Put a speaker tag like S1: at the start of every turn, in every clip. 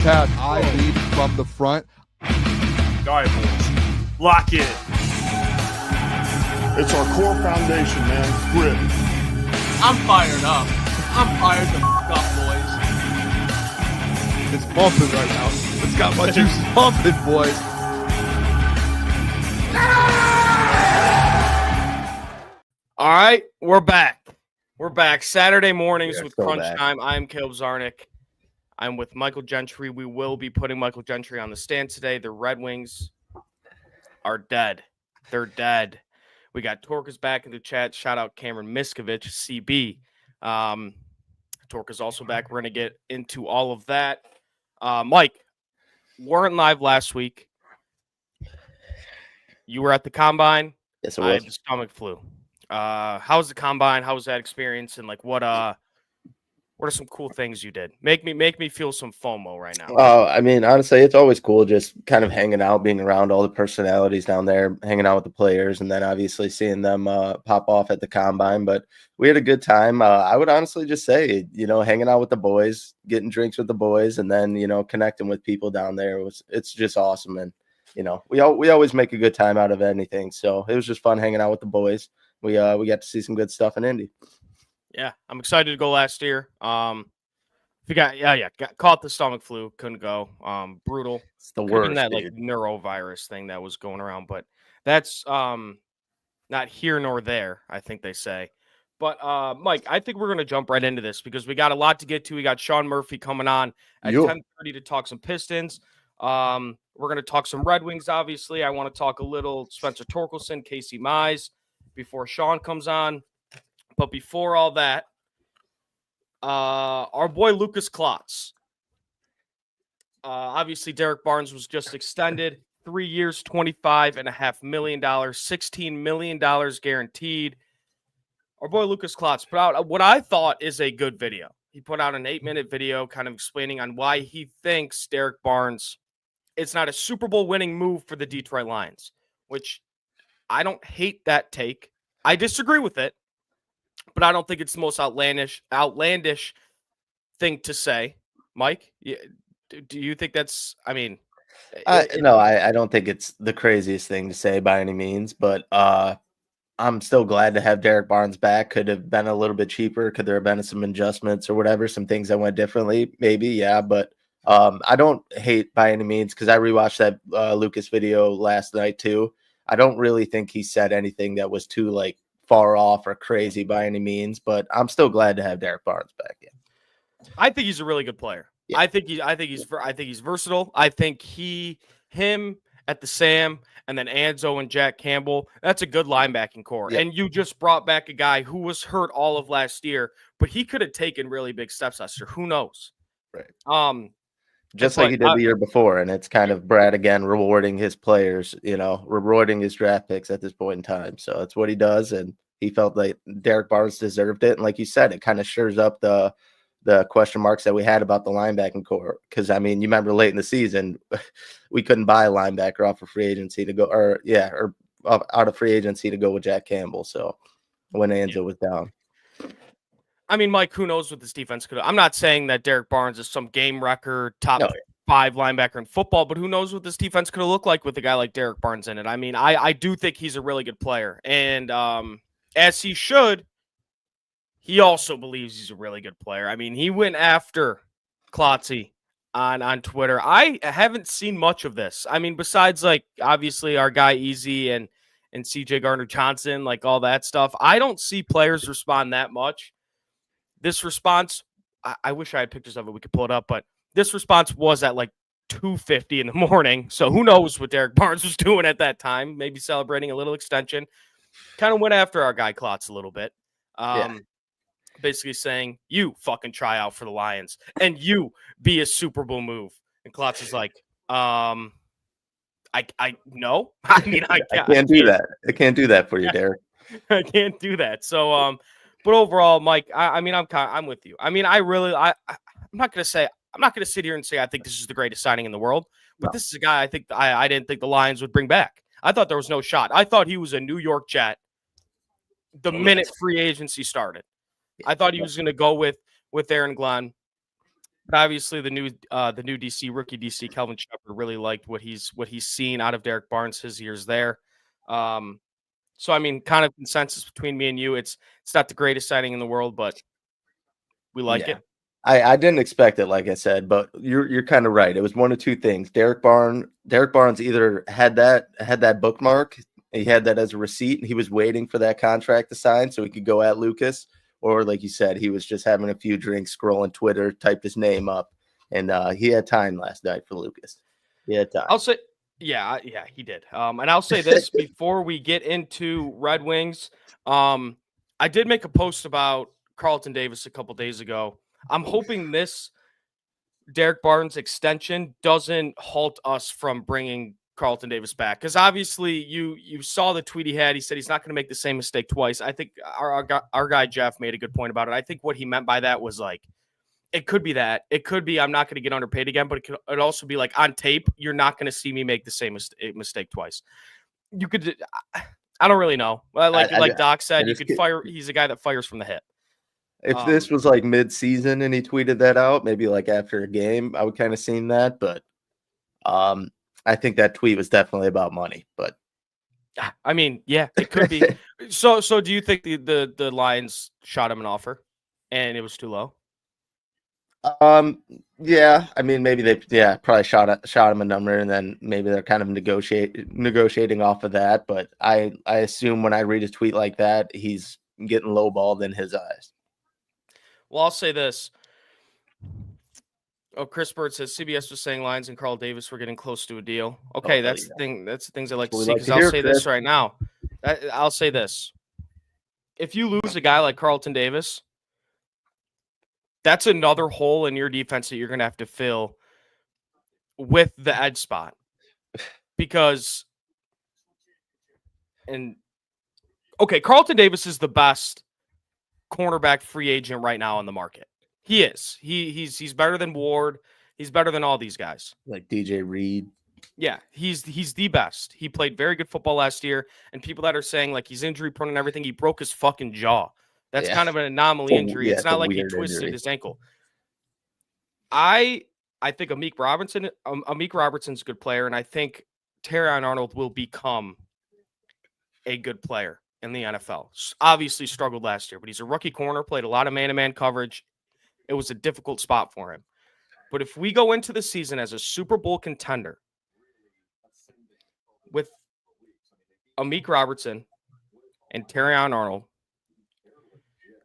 S1: Pat, I lead from the front.
S2: All right, boys. Lock in.
S3: It's our core foundation, man. Grit.
S4: I'm fired up. I'm fired the fuck up, boys.
S1: It's pumping right now. It's got my juices pumping, boys.
S4: All right, we're back. We're back. Saturday mornings with Crunch
S5: back.
S4: Time. I'm Caleb Czarnik. I'm with Michael Gentry. We will be putting Michael Gentry on the stand today. The Red Wings are dead. They're dead. We got Torca's back in the chat. Shout out Cameron Miskovich, CB. Torca's also back. We're going to get into all of that. Mike, weren't live last week. You were at the Combine.
S5: Yes, it
S4: I
S5: was.
S4: had the stomach flu. How was the Combine? How was that experience? And like, what are some cool things you did? Make me feel some FOMO right now.
S5: I mean, honestly, it's always cool just kind of hanging out, being around all the personalities down there, hanging out with the players, and then obviously seeing them pop off at the Combine. But we had a good time. I would honestly just say, hanging out with the boys, getting drinks with the boys, and then, connecting with people down there. It's just awesome. And, we always make a good time out of anything. So it was just fun hanging out with the boys. We got to see some good stuff in Indy.
S4: Yeah, I'm excited to go last year. Got caught the stomach flu, couldn't go. Brutal.
S5: It's the
S4: Could've been
S5: worst.
S4: that
S5: Dude.
S4: like neurovirus thing that was going around, but that's not here nor there, I think they say. But Mike, I think we're gonna jump right into this because we got a lot to get to. We got Sean Murphy coming on at 10:30 to talk some Pistons. We're gonna talk some Red Wings, obviously. I want to talk a little Spencer Torkelson, Casey Mize before Sean comes on. But before all that, our boy Lukas Klotz. Obviously, Derek Barnes was just extended 3 years, $25.5 million, $16 million guaranteed. Our boy Lukas Klotz put out what I thought is a good video. He put out an 8-minute video kind of explaining on why he thinks Derek Barnes, it's not a Super Bowl winning move for the Detroit Lions, which I don't hate that take. I disagree with it. But I don't think it's the most outlandish thing to say. Mike, do you think that's, I mean...
S5: No, I don't think it's the craziest thing to say by any means, but I'm still glad to have Derek Barnes back. Could have been a little bit cheaper. Could there have been some adjustments or whatever, some things that went differently? Maybe, yeah, but I don't hate by any means because I rewatched that Lucas video last night too. I don't really think he said anything that was too, like, far off or crazy by any means, but I'm still glad to have Derek Barnes back in.
S4: I think he's a really good player. Yeah. I think he's versatile. I think him at the Sam and then Anzo and Jack Campbell, that's a good linebacking core. Yeah. And you just brought back a guy who was hurt all of last year, but he could have taken really big steps last year. Who knows?
S5: Right. Just like he did the year before, and it's kind of Brad again rewarding his players, rewarding his draft picks at this point in time. So that's what he does, and he felt like Derek Barnes deserved it. And like you said, it kind of stirs up the question marks that we had about the linebacking core. Because I mean, you remember late in the season, we couldn't buy a linebacker off of free agency to go, or out of free agency to go with Jack Campbell. So when Anzo was down.
S4: I mean, Mike, who knows what this defense could do? I'm not saying that Derek Barnes is some game record, top 5 linebacker in football, but who knows what this defense could have looked like with a guy like Derek Barnes in it. I mean, I do think he's a really good player. And as he should, he also believes he's a really good player. I mean, he went after Klotzy on Twitter. I haven't seen much of this. I mean, besides, like, obviously our guy Easy and CJ Gardner-Johnson, like all that stuff, I don't see players respond that much. This response, I wish I had pictures of it. We could pull it up, but this response was at like 2:50 in the morning. So who knows what Derek Barnes was doing at that time? Maybe celebrating a little extension. Kind of went after our guy Klotz a little bit. Basically saying, you fucking try out for the Lions and you be a Super Bowl move. And Klotz is like, no. I mean, I
S5: can't do that. I can't do that for you, Derek.
S4: I can't do that. So, but overall, Mike, I'm with you. I mean, I'm not going to sit here and say I think this is the greatest signing in the world, but This is a guy I didn't think the Lions would bring back. I thought there was no shot. I thought he was a New York Jet the minute free agency started. I thought he was going to go with Aaron Glenn. But obviously, the new DC rookie DC Kelvin Shepard really liked what he's seen out of Derek Barnes his years there. So I mean, kind of consensus between me and you. It's not the greatest signing in the world, but we like it.
S5: I didn't expect it, like I said, but you're kind of right. It was one of two things. Derek Barnes either had that bookmark, he had that as a receipt, and he was waiting for that contract to sign so he could go at Lukas, or like you said, he was just having a few drinks, scrolling Twitter, typed his name up, and he had time last night for Lukas. He had time.
S4: I'll say, yeah, he did. And I'll say this before we get into Red Wings. I did make a post about Carlton Davis a couple days ago. I'm hoping this Derek Barnes extension doesn't halt us from bringing Carlton Davis back, because obviously you saw the tweet he had. He said he's not going to make the same mistake twice. I think our guy Jeff made a good point about it. I think what he meant by that was like, it could be that. It could be I'm not going to get underpaid again, but it also be like on tape, you're not going to see me make the same mistake twice. You could, I don't really know. Like Doc said, you could fire. He's a guy that fires from the hip.
S5: If this was like mid-season and he tweeted that out, maybe like after a game, I would kind of seen that. But I think that tweet was definitely about money. But
S4: I mean, yeah, it could be. So do you think the Lions shot him an offer and it was too low?
S5: Yeah. I mean, maybe they probably shot him a number, and then maybe they're kind of negotiating off of that. But I assume when I read a tweet like that, he's getting lowballed in his eyes.
S4: Well, I'll say this. Oh, Chris Bird says CBS was saying Lions and Carl Davis were getting close to a deal. Okay, that's the thing. That's the things I like to see. Because I'll say this right now. I'll say this. If you lose a guy like Carlton Davis, that's another hole in your defense that you're going to have to fill with the edge spot. Because, Carlton Davis is the best cornerback free agent right now on the market. He is. He's better than Ward. He's better than all these guys.
S5: Like DJ Reed.
S4: Yeah, he's the best. He played very good football last year, and people that are saying like he's injury prone and everything, he broke his fucking jaw. That's kind of an anomaly injury. It's not like he twisted his ankle. I think Amik Robertson's a good player, and I think Terrion Arnold will become a good player in the NFL. Obviously struggled last year, but he's a rookie corner, played a lot of man-to-man coverage. It was a difficult spot for him. But if we go into the season as a Super Bowl contender with Amik Robertson and Terrion Arnold,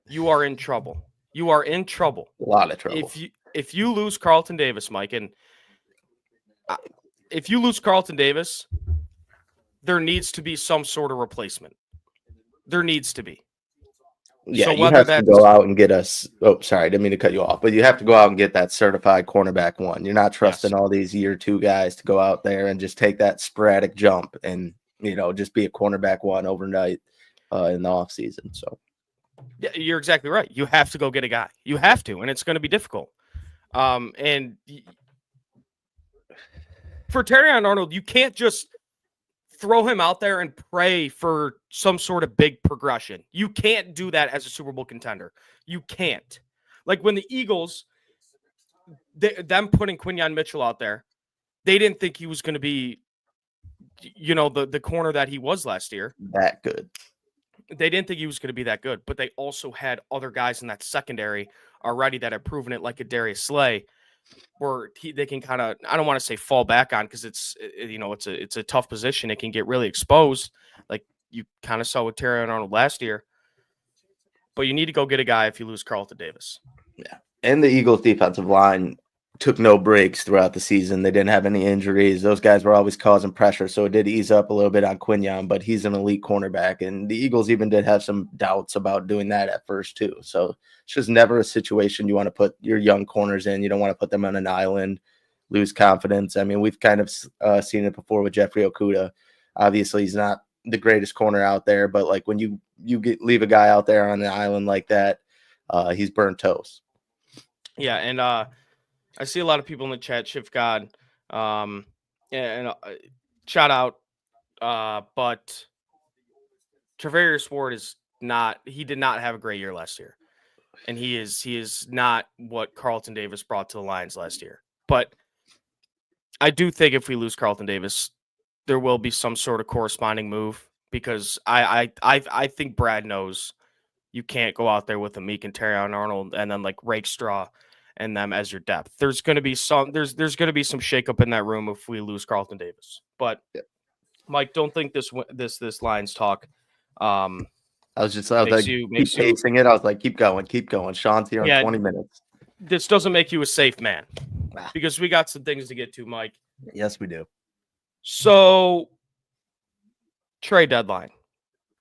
S4: you are in trouble. You are in trouble.
S5: A lot of trouble.
S4: If you lose Carlton Davis, Mike, and if you lose Carlton Davis, there needs to be some sort of replacement. There needs to be.
S5: Yeah, so you have to go out and get us. Oh, sorry, I didn't mean to cut you off, but you have to go out and get that certified cornerback one. You're not trusting all these year two guys to go out there and just take that sporadic jump and just be a cornerback one overnight in the offseason. So,
S4: yeah, you're exactly right. You have to go get a guy. You have to, and it's going to be difficult. And for Terrion Arnold, you can't just throw him out there and pray for some sort of big progression. You can't do that as a Super Bowl contender. You can't. Like when the Eagles, them putting Quinyon Mitchell out there, they didn't think he was going to be, the corner that he was last year.
S5: That good.
S4: They didn't think he was going to be that good, but they also had other guys in that secondary already that have proven it, like a Darius Slay, where they can kind of, I don't want to say fall back on, because it's a tough position. It can get really exposed, like you kind of saw with Terrion Arnold last year. But you need to go get a guy if you lose Carlton Davis.
S5: Yeah, and the Eagles' defensive line took no breaks throughout the season. They didn't have any injuries. Those guys were always causing pressure, so it did ease up a little bit on Quinyon, but he's an elite cornerback, and the Eagles even did have some doubts about doing that at first too. So it's just never a situation you want to put your young corners in. You don't want to put them on an island, lose confidence. I mean, we've kind of seen it before with Jeffrey Okudah. Obviously, he's not the greatest corner out there, but like when you leave a guy out there on the island like that, he's burnt toast.
S4: Yeah, and I see a lot of people in the chat, Shift God, and shout out, but Travarius Ward did not have a great year last year. And he is not what Carlton Davis brought to the Lions last year. But I do think if we lose Carlton Davis, there will be some sort of corresponding move, because I think Brad knows you can't go out there with a Meek and Terrion Arnold and then like Rakestraw and them as your depth. There's going to be some shakeup in that room if we lose Carlton Davis. But Mike, don't think this Lions talk.
S5: I was keep pacing it. I was like, keep going. Sean's here in 20 minutes.
S4: This doesn't make you a safe man, because we got some things to get to, Mike.
S5: Yes, we do.
S4: So, trade deadline.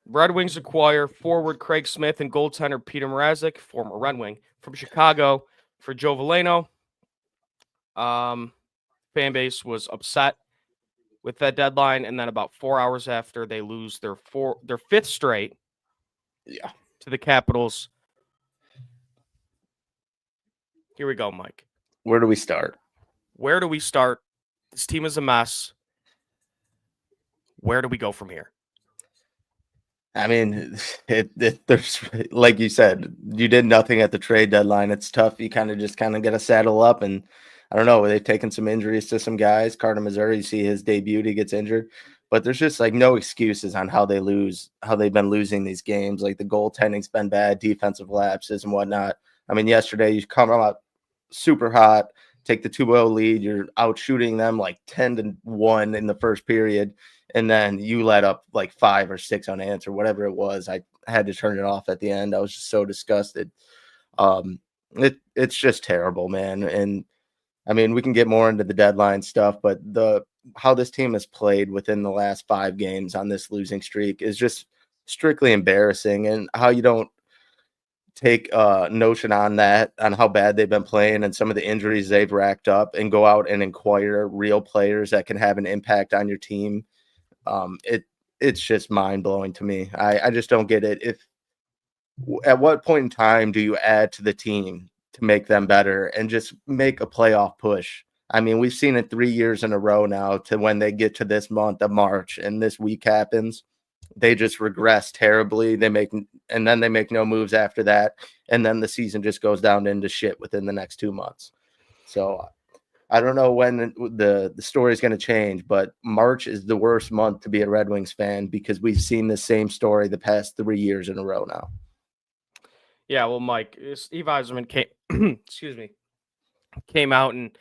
S4: Red Wings acquire forward Craig Smith and goaltender Peter Mrazek, former Red Wing, from Chicago for Joe Veleno. Fan base was upset with that deadline, and then about 4 hours after, they lose their fifth straight to the Capitals. Here we go, Mike.
S5: Where do we start?
S4: This team is a mess. Where do we go from here?
S5: I mean, there's, like you said, you did nothing at the trade deadline. It's tough. You kind of got to saddle up, and I don't know. They've taken some injuries to some guys. Carter Missouri, you see his debut, he gets injured, but there's just like no excuses on how they've been losing these games. Like the goaltending's been bad, defensive lapses and whatnot. I mean, yesterday you come out super hot, take the 2-0 lead. You're out shooting them like 10-1 in the first period. And then you let up like 5 or 6 unanswered, whatever it was. I had to turn it off at the end. I was just so disgusted. It's just terrible, man. And I mean, we can get more into the deadline stuff, but how this team has played within the last 5 games on this losing streak is just strictly embarrassing. And how you don't take notion on how bad they've been playing and some of the injuries they've racked up, and go out and acquire real players that can have an impact on your team. It's just mind-blowing to me. I just don't get it. At what point in time do you add to the team to make them better and just make a playoff push? I mean, we've seen it 3 years in a row now, to when they get to this month of March and this week happens, they just regress terribly. They make no moves after that, and then the season just goes down into shit within the next 2 months. So I don't know when the story is going to change, but March is the worst month to be a Red Wings fan, because we've seen the same story the past 3 years in a row now. Yeah,
S4: well, Mike, Steve Yzerman came out and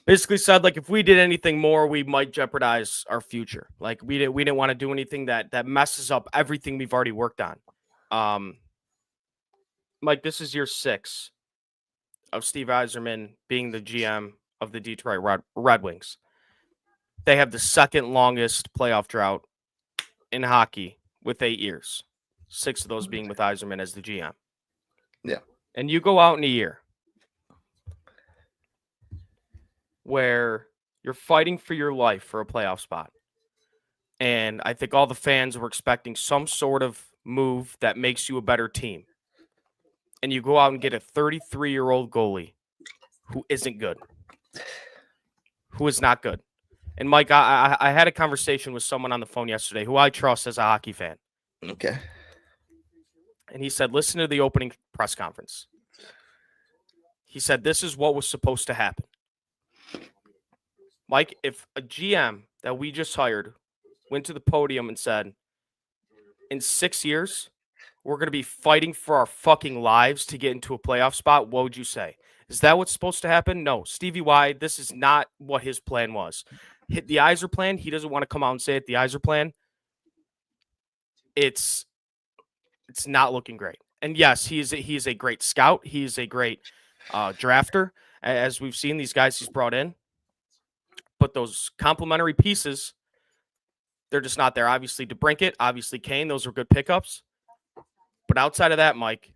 S4: basically said, like, if we did anything more, we might jeopardize our future. Like, we didn't want to do anything that messes up everything we've already worked on. Mike, this is year 6 of Steve Yzerman being the GM of the Detroit Red Wings. They have the second longest playoff drought in hockey with 8 years, 6 of those being with Yzerman as the GM.
S5: Yeah.
S4: And you go out in a year where you're fighting for your life for a playoff spot. And I think all the fans were expecting some sort of move that makes you a better team. And you go out and get a 33-year-old goalie who isn't good, who is not good. And Mike, I had a conversation with someone on the phone yesterday who I trust as a hockey fan.
S5: Okay.
S4: And he said, listen to the opening press conference. He said, this is what was supposed to happen. Mike, if a GM that we just hired went to the podium and said, in 6 years, we're going to be fighting for our fucking lives to get into a playoff spot, what would you say? Is that what's supposed to happen? No. Stevie Y, this is not what his plan was. Hit the Yzer plan. He doesn't want to come out and say it. The Yzer plan. It's not looking great. And yes, he is a great scout. He is a great drafter, as we've seen these guys he's brought in. But those complementary pieces, they're just not there. Obviously, DeBrincat, obviously Kane, those are good pickups. But outside of that, Mike,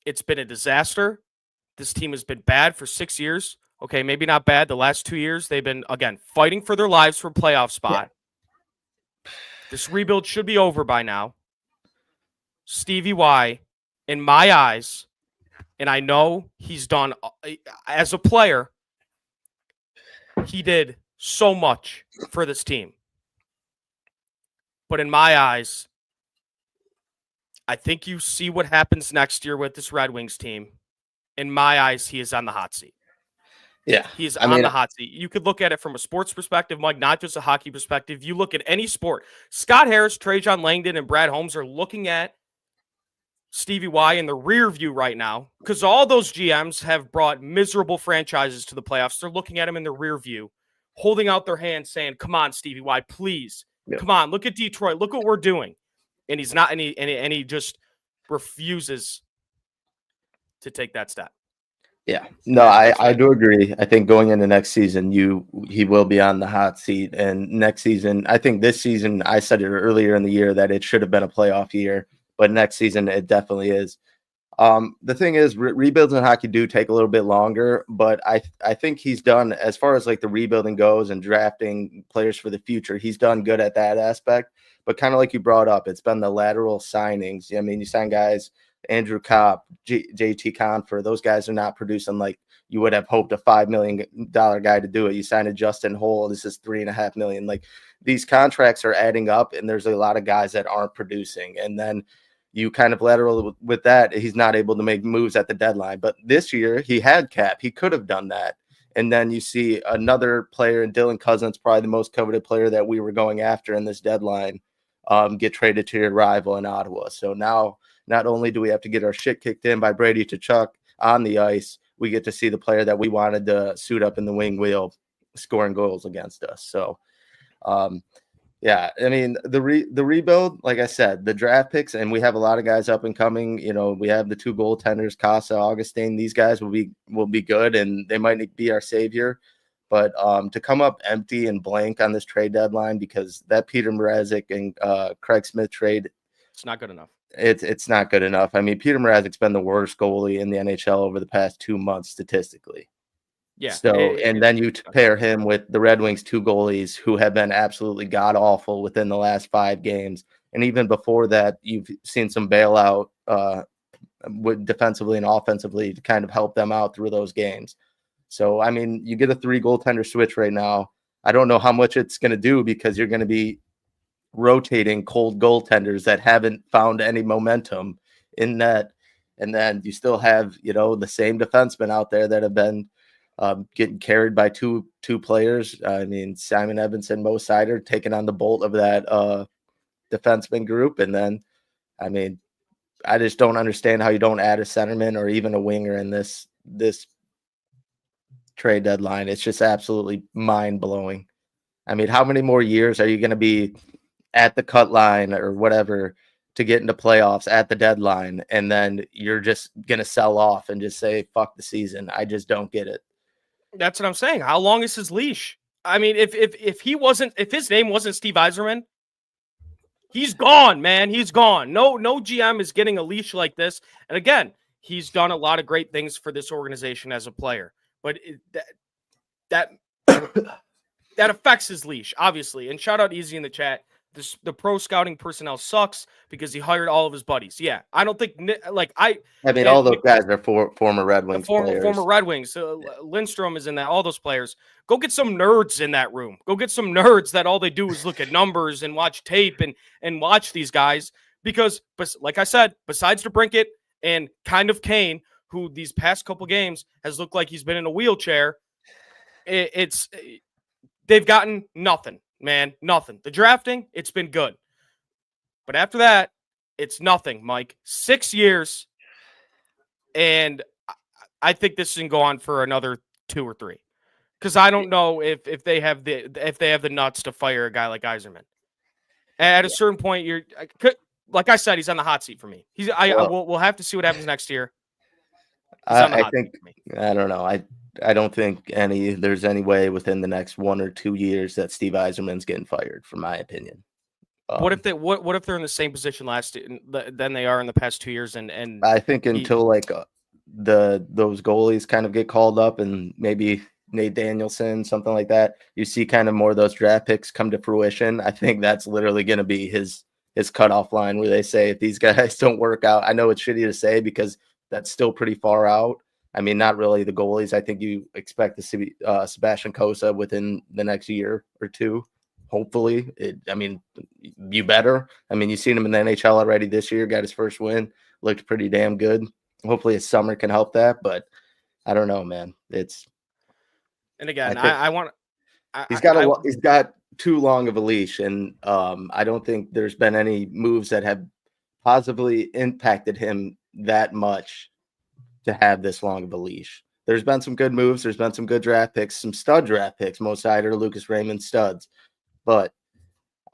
S4: it's been a disaster. This team has been bad for 6 years. Okay, maybe not bad. The last 2 years, they've been, again, fighting for their lives for a playoff spot. Yeah. This rebuild should be over by now. Stevie Y, in my eyes, and I know he's done, as a player, he did so much for this team. But in my eyes, I think you see what happens next year with this Red Wings team. In my eyes, he is on the hot seat.
S5: Yeah.
S4: He's on the hot seat. You could look at it from a sports perspective, Mike, not just a hockey perspective. You look at any sport. Scott Harris, Trajan Langdon, and Brad Holmes are looking at Stevie Y in the rear view right now because all those GMs have brought miserable franchises to the playoffs. They're looking at him in the rear view, holding out their hands saying, come on, Stevie Y, please.
S5: Yep.
S4: Come on, look at Detroit. Look what we're doing. And he's not, and he just refuses to take that step.
S5: Yeah, no, I do agree. I think going into next season, he will be on the hot seat. And next season, I think this season, I said it earlier in the year that it should have been a playoff year, but next season it definitely is. The thing is, rebuilds in hockey do take a little bit longer, but I think he's done, as far as like the rebuilding goes and drafting players for the future, he's done good at that aspect. But kind of like you brought up, it's been the lateral signings. I mean, you sign guys. Andrew Kopp, JT Confer, those guys are not producing like you would have hoped a $5 million guy to do it. You signed a Justin Hole, this is $3.5 million. Like these contracts are adding up, and there's a lot of guys that aren't producing. And then you kind of lateral with that, he's not able to make moves at the deadline. But this year he had cap, he could have done that. And then you see another player, and Dylan Cousins, probably the most coveted player that we were going after in this deadline, get traded to your rival in Ottawa. So now, not only do we have to get our shit kicked in by Brady Tkachuk on the ice, we get to see the player that we wanted to suit up in the wing wheel scoring goals against us. So, yeah, I mean, the rebuild, like I said, the draft picks, and we have a lot of guys up and coming. You know, we have the two goaltenders, Casa, Augustine. These guys will be good, and they might be our savior. But to come up empty and blank on this trade deadline, because that Peter Mrazek and Craig Smith trade,
S4: it's not good enough.
S5: It's not good enough. I mean, Peter Mrazek's been the worst goalie in the NHL over the past 2 months statistically.
S4: Yeah.
S5: So, and then you pair him with the Red Wings 2 goalies who have been absolutely god awful within the last 5 games. And even before that, you've seen some bailout defensively and offensively to kind of help them out through those games. So, I mean, you get a 3 goaltender switch right now. I don't know how much it's going to do because you're going to be rotating cold goaltenders that haven't found any momentum in net. And then you still have, you know, the same defensemen out there that have been getting carried by two players. I mean, Simon Edmondson, Mo Seider taking on the bolt of that defenseman group. And then, I mean, I just don't understand how you don't add a centerman or even a winger in this trade deadline. It's just absolutely mind-blowing. I mean, how many more years are you going to be at the cut line or whatever to get into playoffs at the deadline, and then you're just going to sell off and just say, fuck the season? I just don't get it.
S4: That's what I'm saying. How long is his leash? I mean, if his name wasn't Steve Yzerman, he's gone, man. He's gone. No GM is getting a leash like this. And again, he's done a lot of great things for this organization as a player, but that affects his leash, obviously. And shout out Easy in the chat. The pro scouting personnel sucks because he hired all of his buddies. Yeah, I don't think I mean
S5: all those guys are former Red Wings players. Former
S4: Red Wings. Lindstrom is in that. All those players. Go get some nerds in that room. Go get some nerds that all they do is look at numbers and watch tape and watch these guys. Because, like I said, besides DeBrincat and kind of Kane, who these past couple games has looked like he's been in a wheelchair, they've gotten nothing. Man, nothing. The drafting, it's been good. But after that, it's nothing, Mike. 6 years, and I think this can go on for another 2 or 3. Because I don't know if they have the nuts to fire a guy like Yzerman. At a certain point, like I said, he's on the hot seat for me. We'll have to see what happens next year.
S5: I don't know. I don't think there's any way within the next 1 or 2 years that Steve Yzerman's getting fired, from my opinion.
S4: What if they're in the same position than they are in the past 2 years? And
S5: I think until those goalies kind of get called up and maybe Nate Danielson, something like that, you see kind of more of those draft picks come to fruition. I think that's literally going to be his cutoff line where they say, if these guys don't work out, I know it's shitty to say because that's still pretty far out. I mean, not really the goalies. I think you expect to see Sebastian Cossa within the next year or 2. hopefully. You better. You've seen him in the NHL already this year, got his first win, looked pretty damn good. Hopefully his summer can help that, but I don't know, man.
S4: And again,
S5: he's got too long of a leash, and I don't think there's been any moves that have positively impacted him that much to have this long of a leash. There's been some good moves. There's been some good draft picks, some stud draft picks, Mo Seider, Lucas Raymond studs. But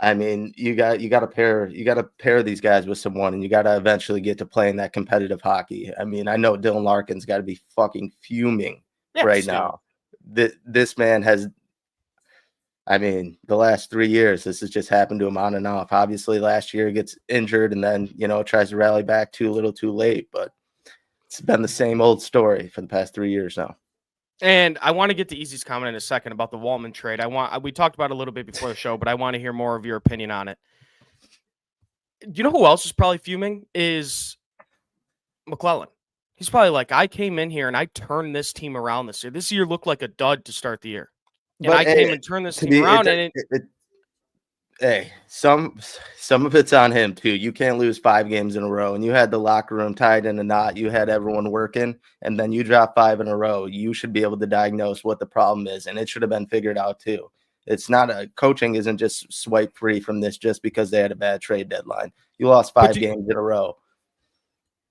S5: you got to pair these guys with someone, and you got to eventually get to playing that competitive hockey. I know Dylan Larkin's got to be fucking fuming right now. This man has, the last 3 years, this has just happened to him on and off. Obviously, last year he gets injured and then, tries to rally back too little too late. But it's been the same old story for the past 3 years now.
S4: And I want to get to Easy's comment in a second about the Walman trade. We talked about it a little bit before the show, but I want to hear more of your opinion on it. You know who else is probably fuming? Is McClellan. He's probably like, I came in here and I turned this team around this year. This year looked like a dud to start the year. And I came and turned this team around.
S5: Some of it's on him too. You can't lose 5 games in a row, and you had the locker room tied in a knot. You had everyone working, and then you drop 5 in a row. You should be able to diagnose what the problem is, and it should have been figured out too. It's not coaching isn't just swipe free from this just because they had a bad trade deadline. You lost 5 games in a row.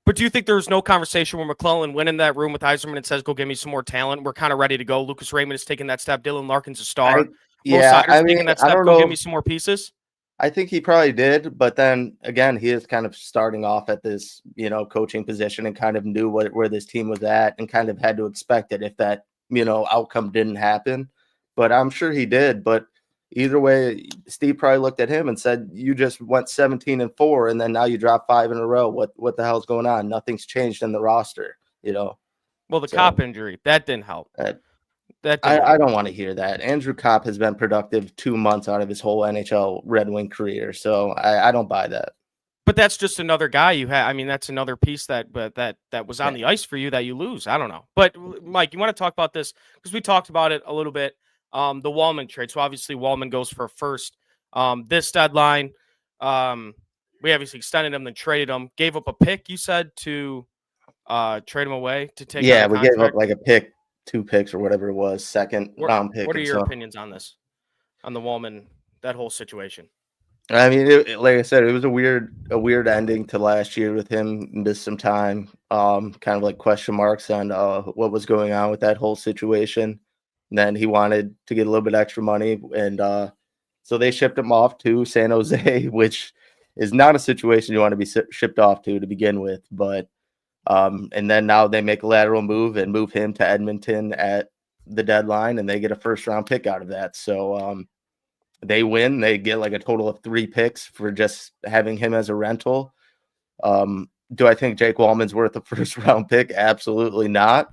S4: But do you think there was no conversation where McClellan went in that room with Yzerman and says, go give me some more talent? We're kind of ready to go. Lucas Raymond is taking that step. Dylan Larkin's a star. Taking that step. Go give me some more pieces.
S5: I think he probably did. But then again, he is kind of starting off at this, coaching position and kind of knew where this team was at and kind of had to expect it if that, outcome didn't happen. But I'm sure he did. But either way, Steve probably looked at him and said, you just went 17-4, and then now you drop 5 in a row. What the hell's going on? Nothing's changed in the roster, Well,
S4: the Kopp injury, that didn't help.
S5: I don't want to hear that. Andrew Kopp has been productive 2 months out of his whole NHL Red Wing career, so I don't buy that.
S4: But that's just another guy you had. That's another piece that was on the ice for you that you lose. I don't know. But, Mike, you want to talk about this? Because we talked about it a little bit. The Walman trade. So obviously Walman goes for a first. This deadline, we obviously extended him, then traded him. Gave up a pick, you said, to trade him away to take.
S5: Yeah, we gave up like a pick, 2 picks or whatever it was, second round pick.
S4: What are your opinions on this, on the Walman, that whole situation?
S5: Like I said, it was a weird ending to last year with him. Missed some time, kind of like question marks on what was going on with that whole situation. And then he wanted to get a little bit extra money, and so they shipped him off to San Jose, which is not a situation you want to be shipped off to begin with. But and then now they make a lateral move and move him to Edmonton at the deadline, and they get a first-round pick out of that. So they win. They get like a total of 3 picks for just having him as a rental. Do I think Jake Walman's worth a first-round pick? Absolutely not.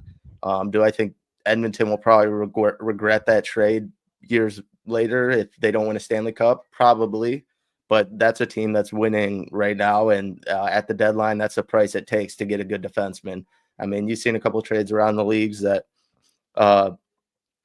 S5: Do I think Edmonton will probably regret that trade years later if they don't win a Stanley Cup? Probably, but that's a team that's winning right now, and at the deadline, that's the price it takes to get a good defenseman. You've seen a couple of trades around the leagues that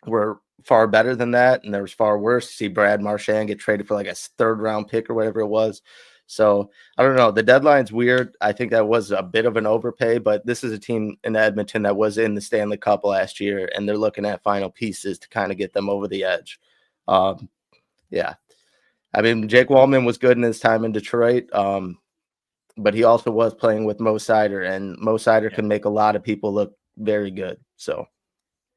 S5: were far better than that, and there was far worse. See Brad Marchand get traded for like a 3rd-round pick or whatever it was. So I don't know. The deadline's weird. I think that was a bit of an overpay, but this is a team in Edmonton that was in the Stanley Cup last year, and they're looking at final pieces to kind of get them over the edge. Yeah. Jake Walman was good in his time in Detroit, but he also was playing with Mo Seider, and Mo Seider can make a lot of people look very good. So,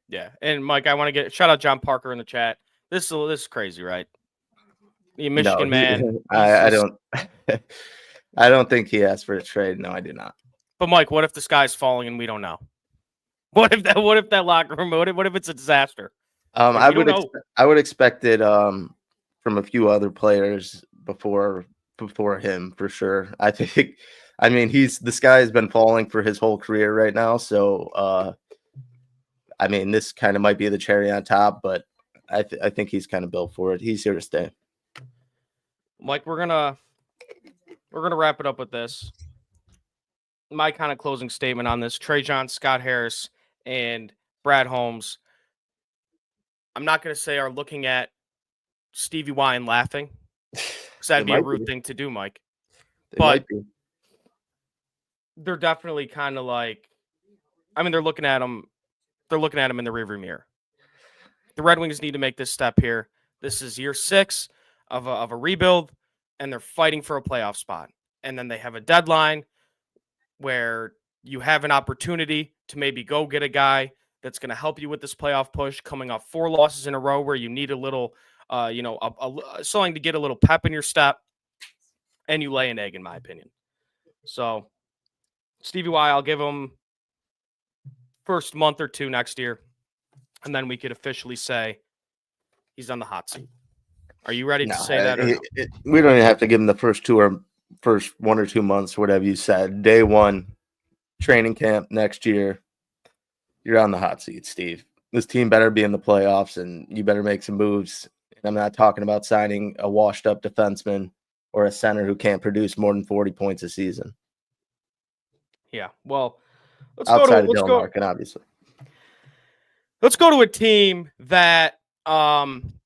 S4: yeah. And Mike, I want to shout out John Parker in the chat. This is crazy, right? The Michigan man.
S5: I don't think he asked for a trade. No, I do not.
S4: But Mike, what if the sky's falling and we don't know? What if that locker room? What if it's a disaster?
S5: I would expect it from a few other players before him for sure. I think. The sky has been falling for his whole career right now. So, this kind of might be the cherry on top, but I think he's kind of built for it. He's here to stay.
S4: Mike, we're gonna wrap it up with this. My kind of closing statement on this: Trajan, Scott Harris, and Brad Holmes. I'm not going to say are looking at Stevie Y and laughing. Because that'd be a rude thing to do, Mike. But they're definitely kind of like, I mean, they're looking at him in the rearview mirror. The Red Wings need to make this step here. This is year 6 of a rebuild, and they're fighting for a playoff spot. And then they have a deadline where you have an opportunity to maybe go get a guy that's going to help you with this playoff push, coming off 4 losses in a row where you need a little, something to get a little pep in your step, and you lay an egg, in my opinion. So, Stevie Y, I'll give him first month or 2 next year, and then we could officially say he's on the hot seat. Are you ready to say that? Or no?
S5: We don't even have to give him the first 1 or 2 months, whatever you said. Day 1, training camp next year, you're on the hot seat, Steve. This team better be in the playoffs, and you better make some moves. And I'm not talking about signing a washed-up defenseman or a center who can't produce more than 40 points a season.
S4: Yeah, well, let's
S5: Larkin, obviously.
S4: Let's go to a team that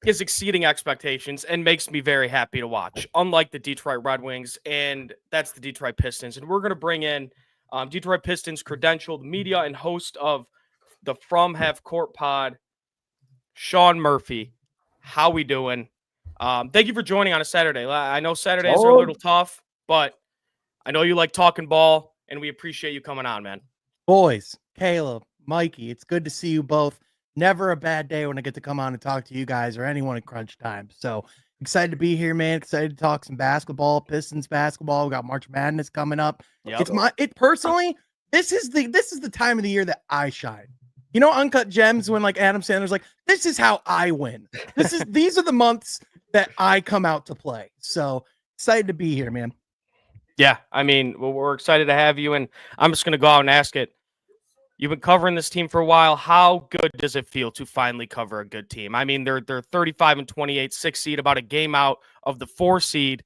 S4: is exceeding expectations and makes me very happy to watch, unlike the Detroit Red Wings, and that's the Detroit Pistons. And we're going to bring in Detroit Pistons credentialed media and host of the From Half Court pod, Sean Murphy. How we doing? Thank you for joining on a Saturday. I know Saturdays are a little tough, but I know you like talking ball, and we appreciate you coming on, man.
S6: Boys, Caleb, Mikey, it's good to see you both. Never a bad day when I get to come on and talk to you guys or anyone at Crunch Time. So excited to be here, man. Excited to talk some basketball, Pistons basketball. We got March Madness coming up. Yep. Personally, this is the time of the year that I shine. You know, Uncut Gems, when like Adam Sandler's like, this is how I win. These are the months that I come out to play. So excited to be here, man.
S4: Yeah, I mean, we're excited to have you, and I'm just going to go out and ask it. You've been covering this team for a while. How good does it feel to finally cover a good team? I mean, they're 35-28, 6th seed, about a game out of the 4 seed.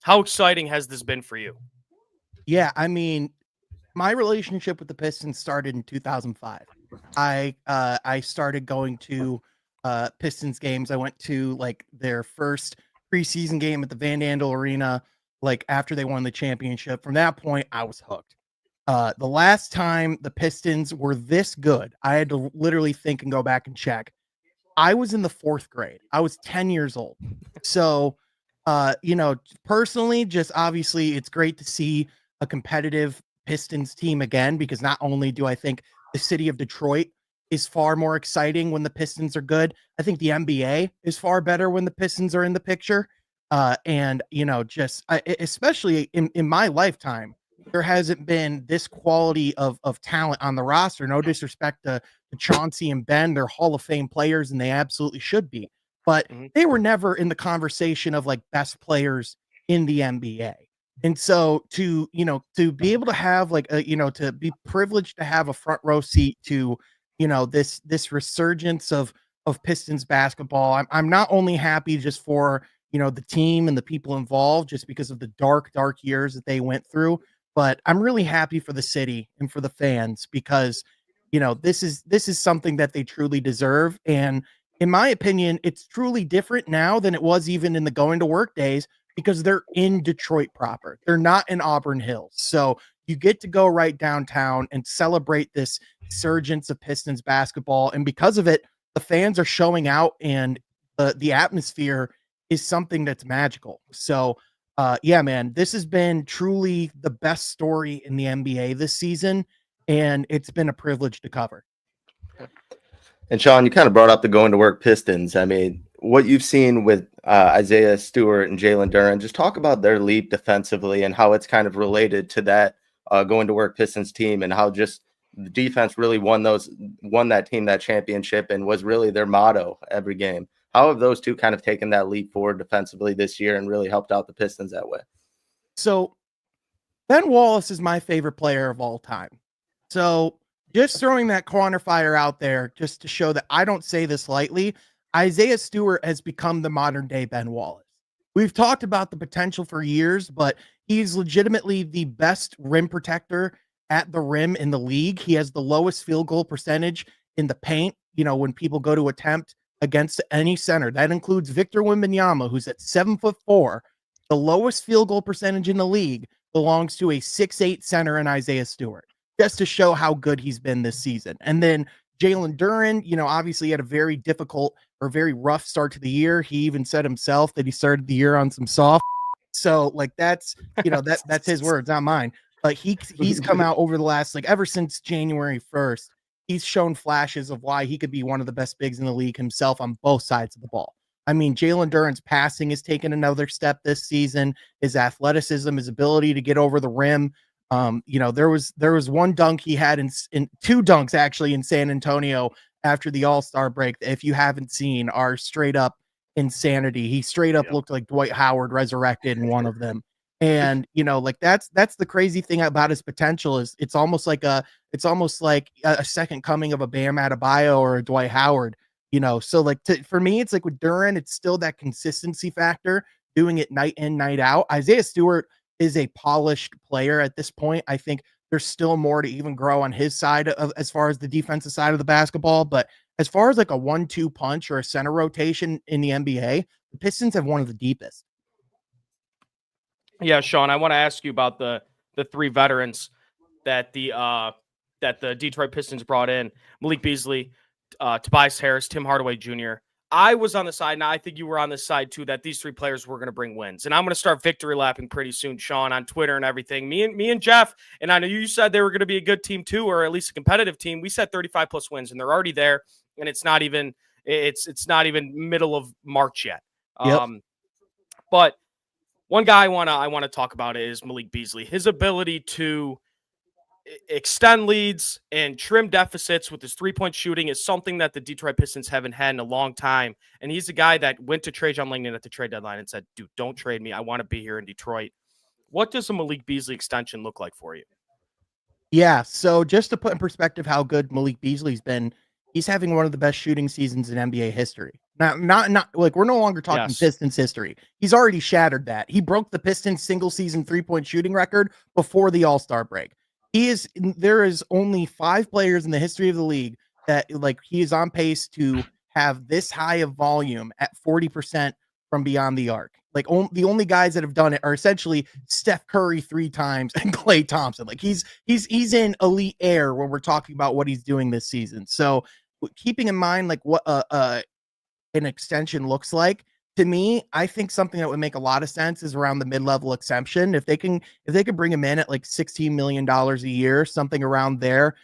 S4: How exciting has this been for you?
S6: Yeah, I mean, my relationship with the Pistons started in 2005. I started going to Pistons games. I went to like their first preseason game at the Van Andel Arena, like after they won the championship. From that point, I was hooked. The last time the Pistons were this good, I had to literally think and go back and check. I was in the 4th grade. I was 10 years old. So, personally, just obviously it's great to see a competitive Pistons team again, because not only do I think the city of Detroit is far more exciting when the Pistons are good, I think the NBA is far better when the Pistons are in the picture. Especially in my lifetime, there hasn't been this quality of talent on the roster. No disrespect to Chauncey and Ben, they're Hall of Fame players, and they absolutely should be. But they were never in the conversation of like best players in the NBA. And so to be able to have to be privileged to have a front row seat to, this resurgence of Pistons basketball. I'm not only happy just for, the team and the people involved, just because of the dark years that they went through, but I'm really happy for the city and for the fans, because, this is something that they truly deserve. And in my opinion, it's truly different now than it was even in the going to work days, because they're in Detroit proper. They're not in Auburn Hills. So you get to go right downtown and celebrate this surgence of Pistons basketball. And because of it, the fans are showing out, and the atmosphere is something that's magical. So, yeah, man, this has been truly the best story in the NBA this season, and it's been a privilege to cover.
S5: And Sean, you kind of brought up the going to work Pistons. I mean, what you've seen with Isaiah Stewart and Jalen Duren, just talk about their leap defensively and how it's kind of related to that going to work Pistons team, and how just the defense really won that team that championship and was really their motto every game. How have those two kind of taken that leap forward defensively this year and really helped out the Pistons that way?
S6: So Ben Wallace is my favorite player of all time. So just throwing that quantifier out there just to show that I don't say this lightly, Isaiah Stewart has become the modern day Ben Wallace. We've talked about the potential for years, but he's legitimately the best rim protector at the rim in the league. He has the lowest field goal percentage in the paint. When people go to attempt against any center. That includes Victor Wembanyama, who's at 7'4". The lowest field goal percentage in the league belongs to a 6'8" center in Isaiah Stewart, just to show how good he's been this season. And then Jalen Duren, obviously had a very difficult or very rough start to the year. He even said himself that he started the year on some soft. So like that's his words, not mine. But he's come out over the last, ever since January 1st, he's shown flashes of why he could be one of the best bigs in the league himself on both sides of the ball. I mean, Jalen Duren's passing has taken another step this season. His athleticism, his ability to get over the rim. There was one dunk he had in two dunks actually in San Antonio after the All-Star break. If you haven't seen, are straight up insanity. He straight up looked like Dwight Howard resurrected in one of them. And that's the crazy thing about his potential is it's almost like a second coming of a Bam Adebayo or a Dwight Howard. So for me, it's like with Duren, it's still that consistency factor, doing it night in, night out. Isaiah Stewart is a polished player at this point. I think there's still more to even grow on his side of as far as the defensive side of the basketball. But as far as like a 1-2 punch or a center rotation in the NBA, the Pistons have one of the deepest.
S4: Yeah, Sean, I want to ask you about the three veterans that the Detroit Pistons brought in: Malik Beasley, Tobias Harris, Tim Hardaway Jr. I was on the side, and I think you were on the side too, that these three players were going to bring wins. And I'm going to start victory lapping pretty soon, Sean, on Twitter and everything. Me and Jeff, and I know you said they were going to be a good team too, or at least a competitive team. We said 35 plus wins, and they're already there. And it's not even middle of March yet.
S6: Yep.
S4: But one guy I want to talk about is Malik Beasley. His ability to extend leads and trim deficits with his three-point shooting is something that the Detroit Pistons haven't had in a long time. And he's the guy that went to Trajan Langdon at the trade deadline and said, dude, don't trade me. I want to be here in Detroit. What does a Malik Beasley extension look like for you?
S6: Yeah, so just to put in perspective how good Malik Beasley's been, he's having one of the best shooting seasons in NBA history. Now, not like we're no longer talking Pistons history. He's already shattered that. He broke the Pistons single season 3-point shooting record before the All-Star break. There is only 5 players in the history of the league that he is on pace to have this high of volume at 40% from beyond the arc. The only guys that have done it are essentially Steph Curry 3 times and Klay Thompson. He's in elite air when we're talking about what he's doing this season. So keeping in mind what an extension looks like, to me, I think something that would make a lot of sense is around the mid-level exception. If they can bring him in at $16 million a year, something around there,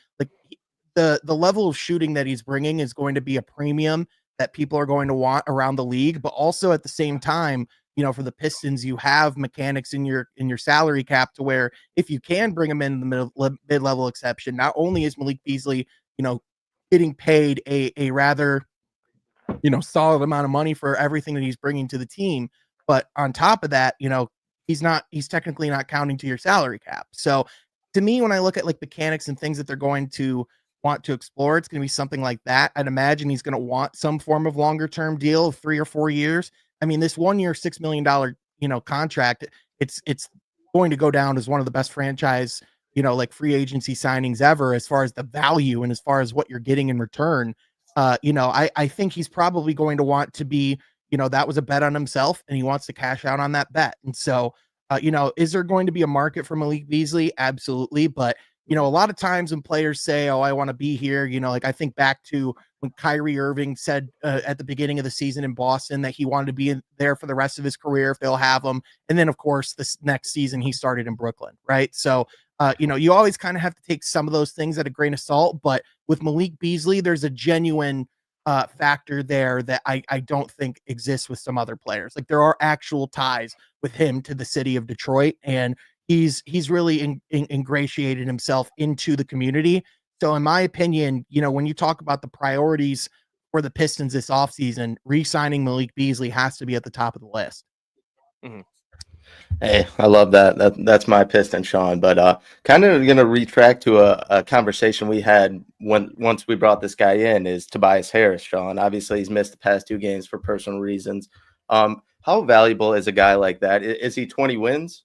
S6: the level of shooting that he's bringing is going to be a premium that people are going to want around the league. But also at the same time, for the Pistons, you have mechanics in your salary cap to where if you can bring him in the mid-level exception, not only is Malik Beasley, getting paid a rather solid amount of money for everything that he's bringing to the team. But on top of that, he's technically not counting to your salary cap. So to me, when I look at mechanics and things that they're going to want to explore, it's going to be something like that. I'd imagine he's going to want some form of longer term deal of 3 or 4 years. I mean, this 1 year, $6 million, contract, it's going to go down as one of the best franchise, free agency signings ever, as far as the value and as far as what you're getting in return. I think he's probably going to want to be, that was a bet on himself and he wants to cash out on that bet. And so, is there going to be a market for Malik Beasley? Absolutely. But, a lot of times when players say, oh, I want to be here, I think back to when Kyrie Irving said at the beginning of the season in Boston that he wanted to be there for the rest of his career if they'll have him. And then, of course, this next season he started in Brooklyn, right? So, you always kind of have to take some of those things at a grain of salt. But with Malik Beasley, there's a genuine factor there that I don't think exists with some other players. There are actual ties with him to the city of Detroit, and he's really ingratiated himself into the community. So in my opinion, when you talk about the priorities for the Pistons this offseason, re-signing Malik Beasley has to be at the top of the list.
S4: Mm-hmm.
S5: Hey, I love that. That's my Piston, Sean. But kind of going to retract to a conversation we had once we brought this guy in is Tobias Harris, Sean. Obviously, he's missed the past 2 games for personal reasons. How valuable is a guy like that? Is he 20 wins?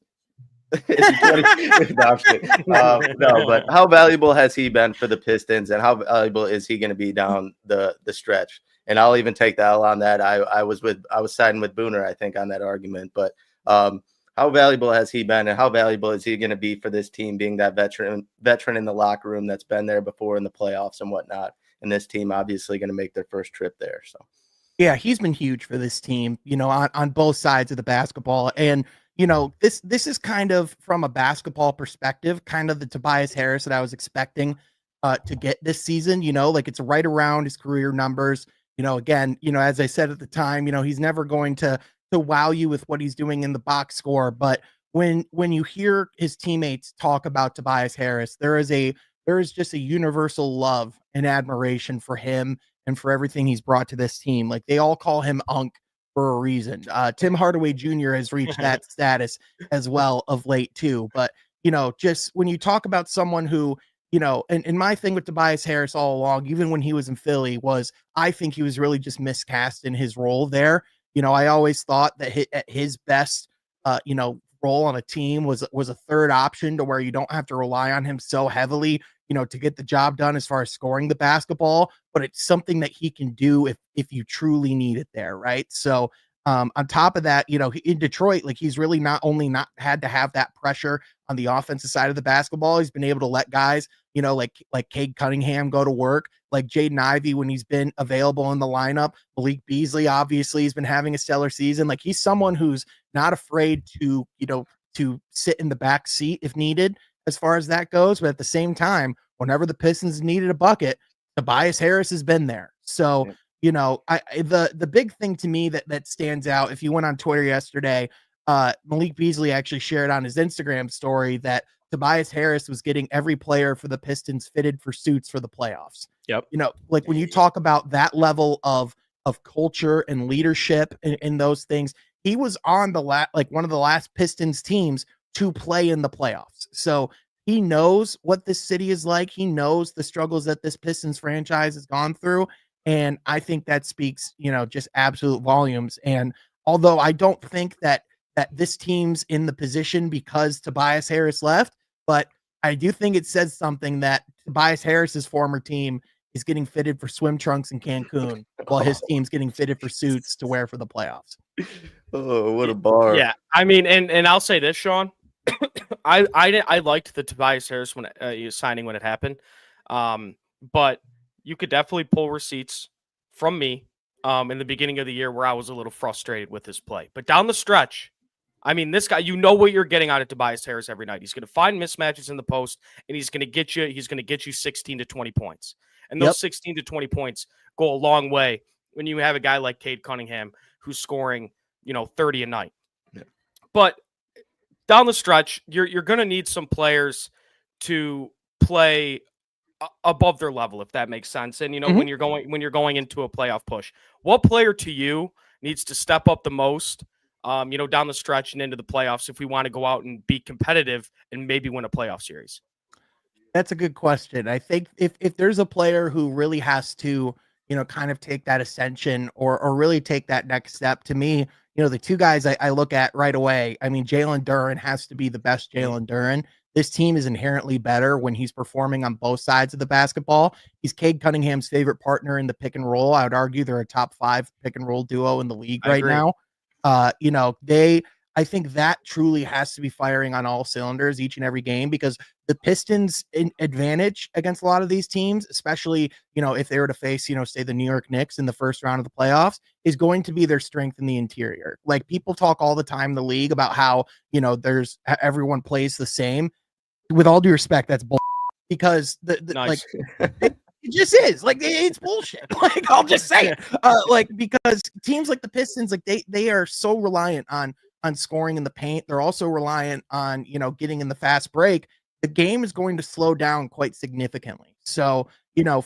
S5: Is he 20? No, but how valuable has he been for the Pistons, and how valuable is he going to be down the stretch? And I'll even take the L on that. I was siding with Booner, I think, on that argument. But how valuable has he been, and how valuable is he going to be for this team, being that veteran in the locker room that's been there before in the playoffs and whatnot? And this team obviously going to make their first trip there. So,
S6: yeah, he's been huge for this team, on both sides of the basketball. And, this is kind of, from a basketball perspective, kind of the Tobias Harris that I was expecting to get this season. It's right around his career numbers. Again, as I said at the time, he's never going to wow you with what he's doing in the box score. But when you hear his teammates talk about Tobias Harris, there is just a universal love and admiration for him and for everything he's brought to this team. Like, they all call him Unc for a reason. Tim Hardaway Jr. has reached that status as well of late too. But, just when you talk about someone who, and my thing with Tobias Harris all along, even when he was in Philly, was I think he was really just miscast in his role there. I always thought that at his best, role on a team was a third option, to where you don't have to rely on him so heavily, to get the job done as far as scoring the basketball, but it's something that he can do if you truly need it there. Right. So on top of that, in Detroit, like, he's really not had to have that pressure on the offensive side of the basketball. He's been able to let guys, like Cade Cunningham go to work, like Jaden Ivey when he's been available in the lineup. Malik Beasley, obviously, he's been having a stellar season. Like, he's someone who's not afraid to sit in the back seat if needed, as far as that goes. But at the same time, whenever the Pistons needed a bucket, Tobias Harris has been there. So, the big thing to me that stands out, if you went on Twitter yesterday, Malik Beasley actually shared on his Instagram story that Tobias Harris was getting every player for the Pistons fitted for suits for the playoffs.
S4: Yep.
S6: When you talk about that level of culture and leadership and those things, he was on one of the last Pistons teams to play in the playoffs. So he knows what this city is like. He knows the struggles that this Pistons franchise has gone through. And I think that speaks, just absolute volumes. And although I don't think that this team's in the position because Tobias Harris left, but I do think it says something that Tobias Harris's former team is getting fitted for swim trunks in Cancun while his team's getting fitted for suits to wear for the playoffs.
S5: Oh, what a bar.
S4: Yeah. I mean, and I'll say this, Sean, I liked the Tobias Harris signing when it happened. But you could definitely pull receipts from me in the beginning of the year where I was a little frustrated with his play. But down the stretch, I mean, this guy, what you're getting out of Tobias Harris every night. He's going to find mismatches in the post, and he's going to get you 16 to 20 points. And those 16 to 20 points go a long way when you have a guy like Cade Cunningham who's scoring, 30 a night. Yeah. But down the stretch, you're going to need some players to play above their level, if that makes sense. And when you're going into a playoff push, what player to you needs to step up the most, down the stretch and into the playoffs if we want to go out and be competitive and maybe win a playoff series?
S6: That's a good question. I think if there's a player who really has to, kind of take that ascension or really take that next step, to me, the two guys I look at right away, I mean, Jalen Duren has to be the best Jalen Duren. This team is inherently better when he's performing on both sides of the basketball. He's Cade Cunningham's favorite partner in the pick and roll. I would argue they're a top 5 pick and roll duo in the league right now. I think that truly has to be firing on all cylinders each and every game, because the Pistons' advantage against a lot of these teams, especially, if they were to face, say the New York Knicks in the first round of the playoffs, is going to be their strength in the interior. Like, people talk all the time in the league about how, everyone plays the same. With all due respect, that's bull, because
S4: Nice.
S6: It just is, like, it's bullshit. Like, I'll just say it. Because teams like the Pistons, like, they are so reliant on scoring in the paint. They're also reliant on, getting in the fast break. The game is going to slow down quite significantly. So,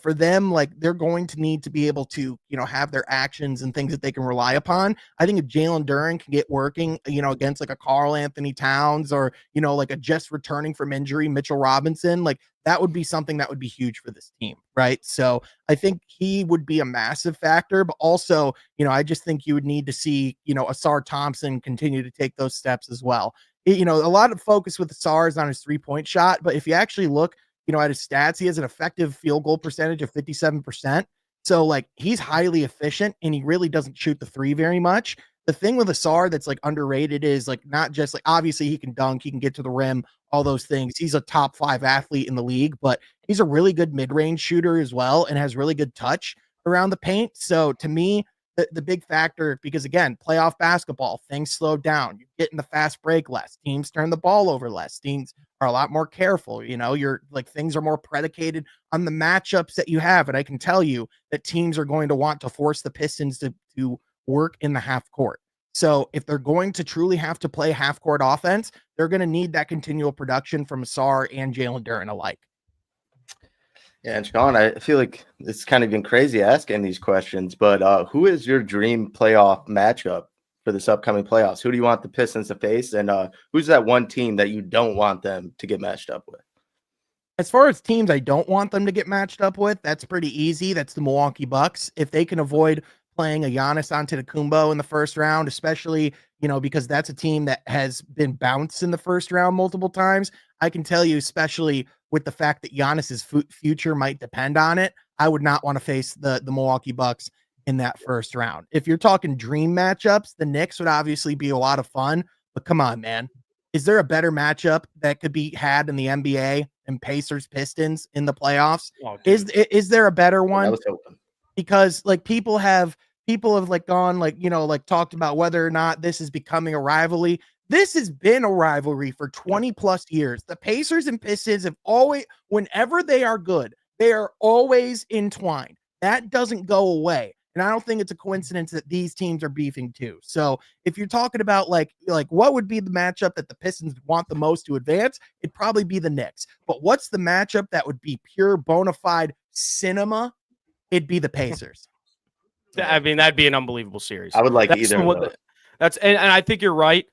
S6: for them, like, they're going to need to be able to, have their actions and things that they can rely upon. I think if Jalen Duren can get working, against like a Karl Anthony Towns or, like a just returning from injury Mitchell Robinson, like, that would be something that would be huge for this team. Right. So I think he would be a massive factor, but also, I just think you would need to see, Asar Thompson continue to take those steps as well. A lot of focus with Asar is on his 3-point shot, but if you actually look, at his stats, he has an effective field goal percentage of 57%. So like he's highly efficient and he really doesn't shoot the three very much. The thing with Asar that's like underrated is like not just like obviously he can dunk, he can get to the rim, all those things. He's a top 5 athlete in the league, but he's a really good mid-range shooter as well and has really good touch around the paint. So to me, the big factor, because again, playoff basketball, things slow down. You get in the fast break less. Teams turn the ball over less. Teams are a lot more careful. You know, you're like things are more predicated on the matchups that you have. And I can tell you that teams are going to want to force the Pistons to work in the half court. So if they're going to truly have to play half court offense, they're going to need that continual production from Asar and Jalen Duren alike.
S5: Yeah, and Sean, I feel like it's kind of been crazy asking these questions, but who is your dream playoff matchup for this upcoming playoffs? Who do you want the Pistons to face, and who's that one team that you don't want them to get matched up with?
S6: As far as teams I don't want them to get matched up with, that's pretty easy. That's the Milwaukee Bucks. If they can avoid playing a Giannis Antetokounmpo in the first round, especially, you know, because that's a team that has been bounced in the first round multiple times. I can tell you, especially with the fact that Giannis's future might depend on it, I would not want to face the Milwaukee Bucks in that first round. If you're talking dream matchups, the Knicks would obviously be a lot of fun, but come on, man. Is there a better matchup that could be had in the NBA and Pacers Pistons in the playoffs?
S2: Oh,
S6: Is there a better one?
S5: I was hoping.
S6: Because like people have like gone like, you know, like talked about whether or not this is becoming a rivalry. This has been a rivalry for 20 plus years. The Pacers and Pistons have always, whenever they are good, they are always entwined. That doesn't go away. And I don't think it's a coincidence that these teams are beefing too. So if you're talking about like what would be the matchup that the Pistons want the most to advance, it'd probably be the Knicks. But what's the matchup that would be pure bona fide cinema? It'd be the Pacers.
S4: I mean, that'd be an unbelievable series.
S5: I would like either of those.
S4: And I think you're right.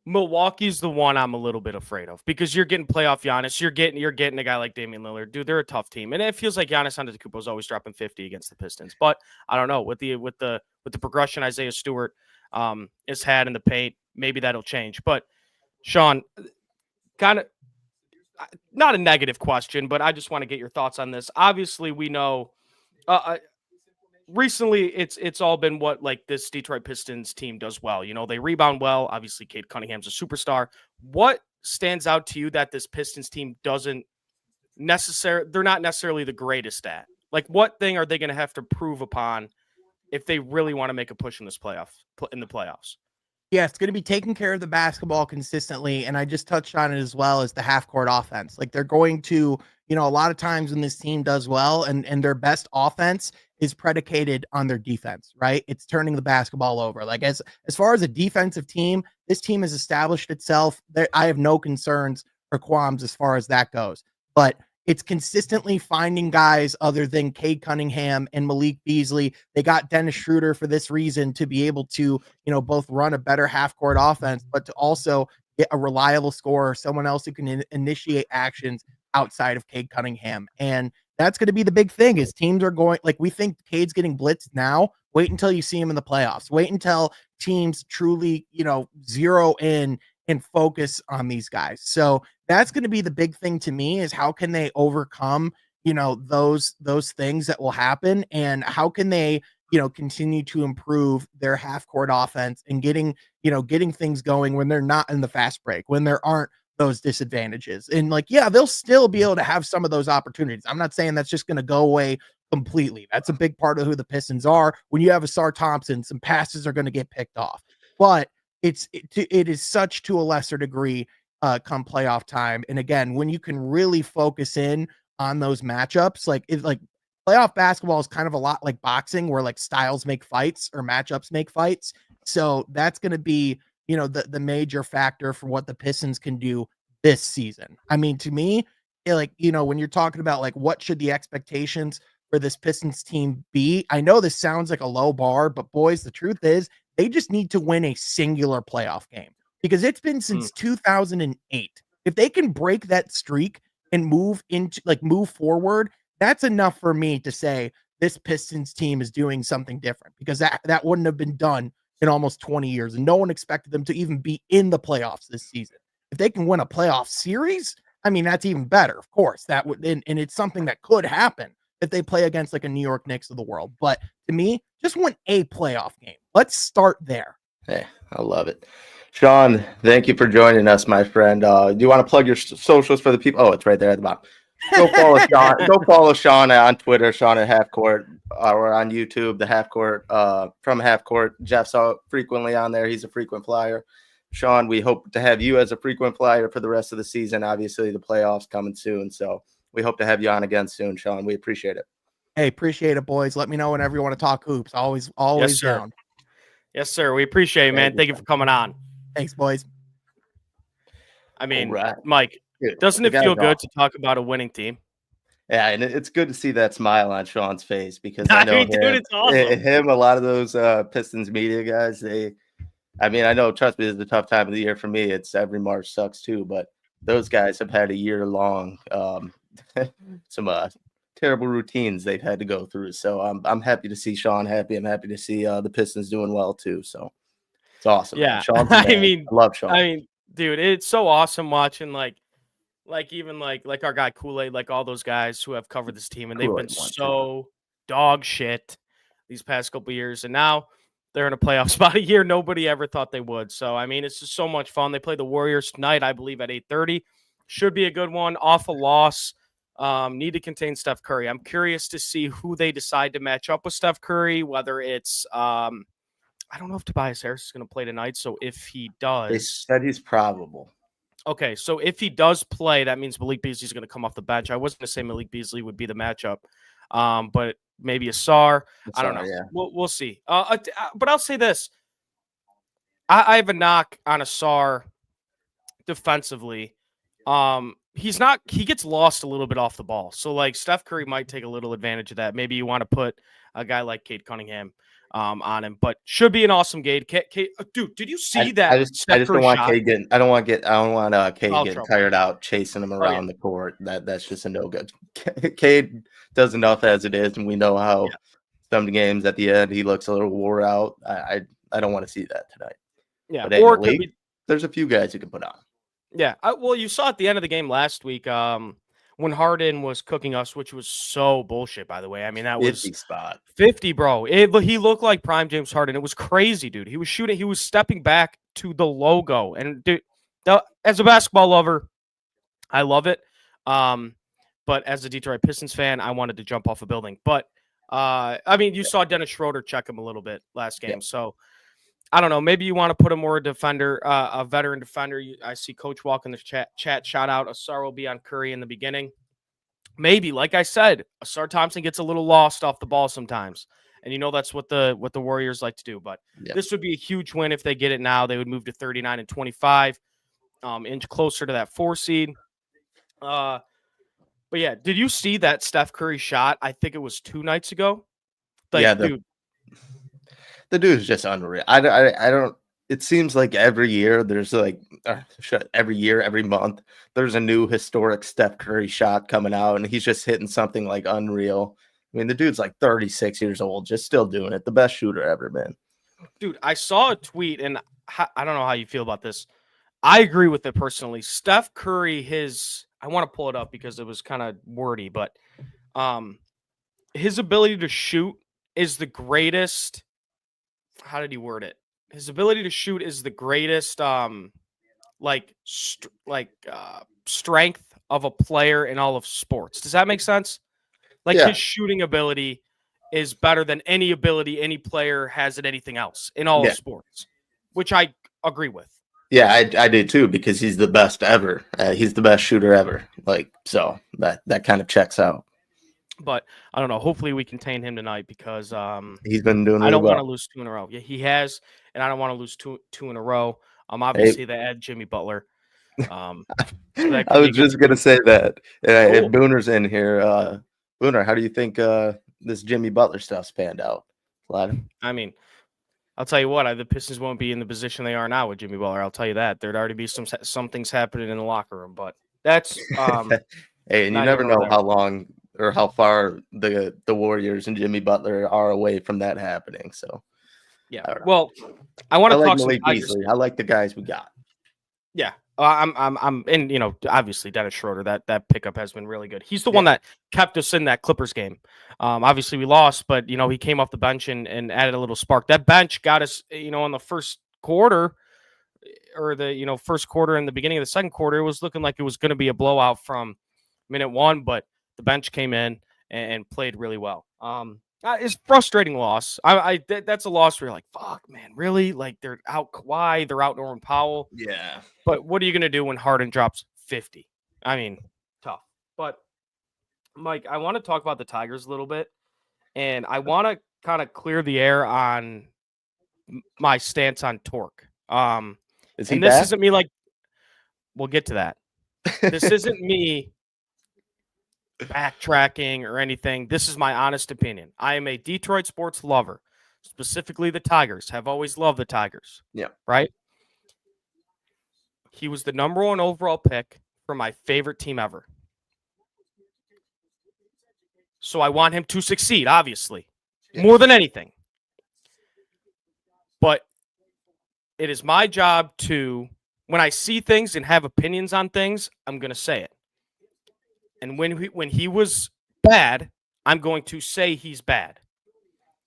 S4: Milwaukee's the one I'm a little bit afraid of because you're getting playoff Giannis. You're getting a guy like Damian Lillard. Dude, they're a tough team. And it feels like Giannis Antetokounmpo is always dropping 50 against the Pistons. But I don't know. With the progression Isaiah Stewart has had in the paint, maybe that'll change. But Sean, kind of not a negative question, but I just want to get your thoughts on this. Obviously, we know recently it's all been what like this Detroit Pistons team does well. You know, they rebound well. Obviously, Cade Cunningham's a superstar. What stands out to you that this Pistons team doesn't they're not necessarily the greatest at? Like, what thing are they going to have to prove upon if they really want to make a push in the playoffs?
S6: Yeah, it's going to be taking care of the basketball consistently. And I just touched on it as well as the half court offense. Like they're going to, you know, a lot of times when this team does well and their best offense is predicated on their defense, right? It's turning the basketball over. Like as far as a defensive team, this team has established itself. I have no concerns or qualms as far as that goes, but it's consistently finding guys other than Cade Cunningham and Malik Beasley. They got Dennis Schroeder for this reason to be able to, you know, both run a better half court offense, but to also get a reliable scorer, someone else who can initiate actions outside of Cade Cunningham. And that's going to be the big thing is teams are going, like we think Cade's getting blitzed now. Wait until you see him in the playoffs. Wait until teams truly, you know, zero in and focus on these guys. So that's going to be the big thing to me is how can they overcome, you know, those things that will happen and how can they, you know, continue to improve their half court offense and getting things going when they're not in the fast break, when there aren't those disadvantages. And like, yeah, they'll still be able to have some of those opportunities. I'm not saying that's just going to go away completely. That's a big part of who the Pistons are. When you have Asar Thompson, some passes are going to get picked off, but it is such to a lesser degree come playoff time. And again, when you can really focus in on those matchups, like playoff basketball is kind of a lot like boxing where like styles make fights or matchups make fights. So that's going to be, you know, the major factor for what the Pistons can do this season. I mean, to me, like, you know, when you're talking about like what should the expectations for this Pistons team be? I know this sounds like a low bar, but boys, the truth is they just need to win a singular playoff game because it's been since 2008. If they can break that streak and move forward, that's enough for me to say this Pistons team is doing something different because that wouldn't have been done in almost 20 years. And no one expected them to even be in the playoffs this season. If they can win a playoff series, I mean, that's even better. Of course, that would, and it's something that could happen if they play against like a New York Knicks of the world. But to me, just win a playoff game. Let's start there.
S5: Hey, I love it. Sean, thank you for joining us, my friend. Do you want to plug your socials for the people? Oh, it's right there at the bottom. Go follow Sean. Go follow Sean on Twitter, Sean at Half Court, or on YouTube, the Half Court, from Half Court. Jeff's frequently on there. He's a frequent flyer. Sean, we hope to have you as a frequent flyer for the rest of the season. Obviously, the playoffs coming soon, so we hope to have you on again soon, Sean. We appreciate it.
S6: Hey, appreciate it, boys. Let me know whenever you want to talk hoops. Always
S4: Yes, sir.
S6: down.
S4: Yes, sir. We appreciate it, man. Thank you for coming on.
S6: Thanks, boys.
S4: I mean,
S5: Right.
S4: Mike,
S5: Dude,
S4: doesn't it feel good to talk about a winning team?
S5: Yeah, and it's good to see that smile on Sean's face because I know
S4: dude, it's awesome.
S5: a lot of those Pistons media guys, I know, trust me, it's a tough time of the year for me. It's every March sucks too, but those guys have had a year long, some terrible routines they've had to go through. So I'm happy to see Sean happy. I'm happy to see the Pistons doing well too. So it's awesome.
S4: Yeah,
S5: Sean's
S4: I
S5: love Sean.
S4: I mean, dude, it's so awesome watching like even like our guy Kool-Aid, like all those guys who have covered this team, and they've been so dog shit these past couple of years, and now they're in a playoff spot a year nobody ever thought they would. So I mean, it's just so much fun. They play the Warriors tonight, I believe, at 8:30. Should be a good one. Off a loss. Need to contain Steph Curry. I'm curious to see who they decide to match up with Steph Curry, whether it's I don't know if Tobias Harris is going to play tonight. So if he does,
S5: They said he's probable.
S4: Okay, so if he does play, that means Malik Beasley's going to come off the bench. I wasn't going to say Malik Beasley would be the matchup, but maybe Asar. I don't know.
S5: Yeah.
S4: We'll see. But I'll say this. I have a knock on Asar defensively. He gets lost a little bit off the ball. So like Steph Curry might take a little advantage of that. Maybe you want to put a guy like Cade Cunningham on him, but should be an awesome game. Dude, did you see that?
S5: I just don't want Cade getting. I don't want Cade getting tired out chasing him around the court. That's just a no good. Cade does enough as it is, and we know how some games at the end he looks a little wore out. I don't want to see that tonight.
S4: Yeah,
S5: but or there's a few guys you can put on.
S4: Yeah, well, you saw at the end of the game last week when Harden was cooking us, which was so bullshit, by the way. I mean, that was
S5: 50 spot.
S4: 50, bro. He looked like prime James Harden. It was crazy, dude. He was shooting. He was stepping back to the logo. And, dude, as a basketball lover, I love it. But as a Detroit Pistons fan, I wanted to jump off a building. But, I mean, you saw Dennis Schroeder check him a little bit last game. Yeah. So, I don't know. Maybe you want to put a more defender, a veteran defender. I see Coach Walk in the chat. Shout out. Asar will be on Curry in the beginning. Maybe, like I said, Asar Thompson gets a little lost off the ball sometimes, and you know that's what the Warriors like to do. But this would be a huge win if they get it now. They would move to 39-25, inch closer to that 4 seed. But yeah, did you see that Steph Curry shot? I think it was 2 nights ago. Dude.
S5: The dude is just unreal. I don't. It seems like every year there's like every month there's a new historic Steph Curry shot coming out, and he's just hitting something like unreal. I mean, the dude's like 36 years old, just still doing it. The best shooter ever, man.
S4: Dude, I saw a tweet, and I don't know how you feel about this. I agree with it personally. Steph Curry, I want to pull it up because it was kind of wordy, but his ability to shoot is the greatest. How did he word it? His ability to shoot is the greatest, strength of a player in all of sports. Does that make sense? His shooting ability is better than any ability any player has at anything else in all of sports, which I agree with.
S5: Yeah, I do too, because he's the best ever. He's the best shooter ever. So that kind of checks out.
S4: But I don't know. Hopefully we contain him tonight because
S5: he's been doing really
S4: I don't
S5: well.
S4: want to lose 2 in a row. Yeah, he has, and I don't want to lose two in a row. Obviously they add Jimmy Butler.
S5: I was just gonna say that. If Booner's in here, Booner, how do you think this Jimmy Butler stuff's panned out?
S4: I mean, I'll tell you what, the Pistons won't be in the position they are now with Jimmy Butler. I'll tell you that. There'd already be some things happening in the locker room, but that's
S5: hey, and you never know how long or how far the Warriors and Jimmy Butler are away from that happening. So,
S4: yeah. Well, I want to talk
S5: Malik Beasley. I like the guys we got.
S4: Yeah, and obviously Dennis Schroeder, that pickup has been really good. He's the one that kept us in that Clippers game. Obviously we lost, but he came off the bench and added a little spark. That bench got us, in the first quarter, or the first quarter and the beginning of the second quarter, it was looking like it was going to be a blowout from minute one, but the bench came in and played really well. It's a frustrating loss. That's a loss where you're like, fuck, man, really? Like, they're out Kawhi, they're out Norman Powell.
S5: Yeah.
S4: But what are you going to do when Harden drops 50? I mean, tough. But, Mike, I want to talk about the Tigers a little bit, and I want to kind of clear the air on my stance on Torque.
S5: Is he
S4: and this
S5: back?
S4: isn't me we'll get to that. This isn't me backtracking or anything. This is my honest opinion. I am a Detroit sports lover, specifically the Tigers. Have always loved the Tigers.
S5: Yeah.
S4: Right? He was the number 1 overall pick for my favorite team ever. So I want him to succeed, obviously, more than anything. But it is my job to, when I see things and have opinions on things, I'm going to say it. And when he was bad, I'm going to say he's bad.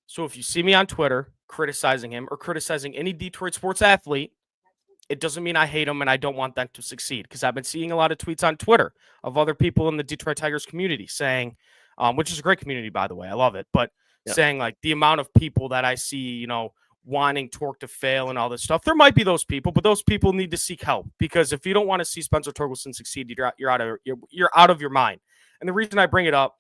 S4: So if you see me on Twitter criticizing him or criticizing any Detroit sports athlete, it doesn't mean I hate them and I don't want them to succeed, because I've been seeing a lot of tweets on Twitter of other people in the Detroit Tigers community saying, which is a great community, by the way, I love it, but saying like the amount of people that I see, wanting Torque to fail and all this stuff. There might be those people, but those people need to seek help, because if you don't want to see Spencer Torkelson succeed, you're out of your mind. And the reason I bring it up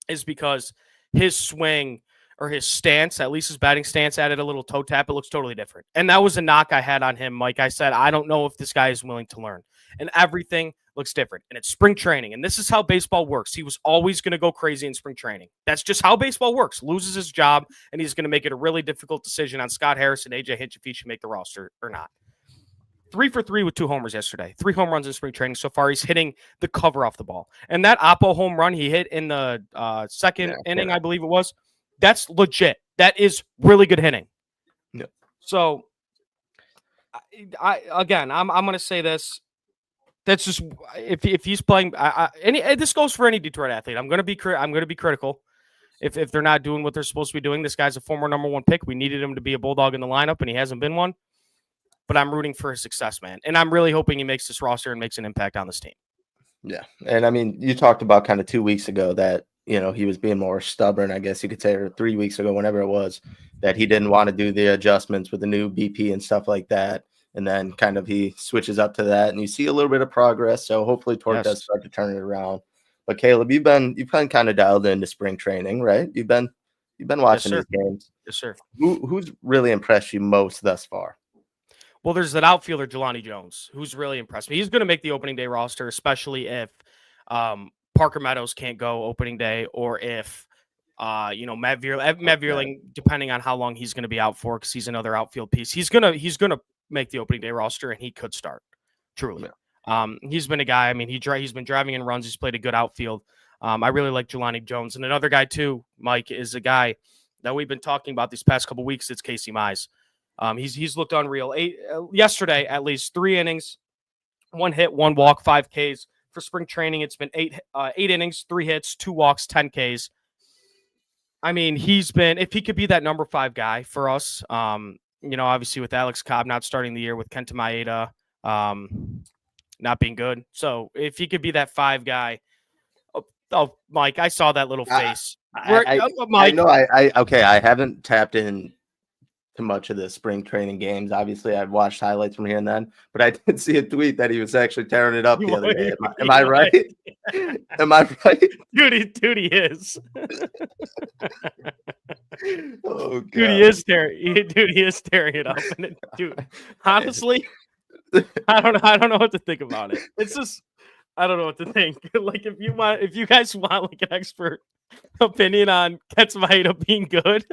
S4: is because his swing, or his stance, at least his batting stance, added a little toe tap. It looks totally different. And that was a knock I had on him, Mike. I said, I don't know if this guy is willing to learn. And everything looks different. And it's spring training. And this is how baseball works. He was always going to go crazy in spring training. That's just how baseball works. Loses his job, and he's going to make it a really difficult decision on Scott Harris and AJ Hinch if he should make the roster or not. 3 for 3 with 2 homers yesterday. 3 home runs in spring training so far. He's hitting the cover off the ball. And that Oppo home run he hit in the second inning, I believe it was, that's legit. That is really good hitting.
S5: Yeah.
S4: So, I'm going to say this. That's just, if he's playing, this goes for any Detroit athlete. I'm going to be critical if they're not doing what they're supposed to be doing. This guy's a former number 1 pick. We needed him to be a Bulldog in the lineup, and he hasn't been one. But I'm rooting for his success, man, and I'm really hoping he makes this roster and makes an impact on this team.
S5: Yeah, and I mean, you talked about kind of 2 weeks ago that he was being more stubborn, I guess you could say, or 3 weeks ago, whenever it was, that he didn't want to do the adjustments with the new BP and stuff like that. And then kind of he switches up to that, and you see a little bit of progress. So hopefully Torque does start to turn it around. But Caleb, you've been kind of dialed into spring training, right? You've been watching these games.
S4: Yes, sir.
S5: Who's really impressed you most thus far?
S4: Well, there's that outfielder, Jelani Jones, who's really impressed me. He's going to make the opening day roster, especially if Parker Meadows can't go opening day, or if Matt Vierling, depending on how long he's going to be out for, because he's another outfield piece. He's gonna make the opening day roster, and he could start. Truly, he's been a guy. I mean, he's been driving in runs. He's played a good outfield. I really like Jelani Jones, and another guy too, Mike, is a guy that we've been talking about these past couple weeks. It's Casey Mize. He's looked unreal. Yesterday, at least 3 innings, 1 hit, 1 walk, 5 Ks. For spring training, it's been 8 innings, 3 hits, 2 walks, 10 Ks. I mean, if he could be that number 5 guy for us, obviously with Alex Cobb not starting the year, with Kenta Maeda not being good. So if he could be that 5 guy, Mike, I saw that little face.
S5: Mike, I haven't tapped in to much of the spring training games. Obviously, I've watched highlights from here and then, but I did see a tweet that he was actually tearing it up the other day. Am I right? Am I right?
S4: Dude, he is.
S5: Oh, God.
S4: Dude, he is tearing it up. And dude, honestly, I don't know what to think about it. It's just, I don't know what to think. Like, if you guys want like an expert opinion on Kenta Maeda being good,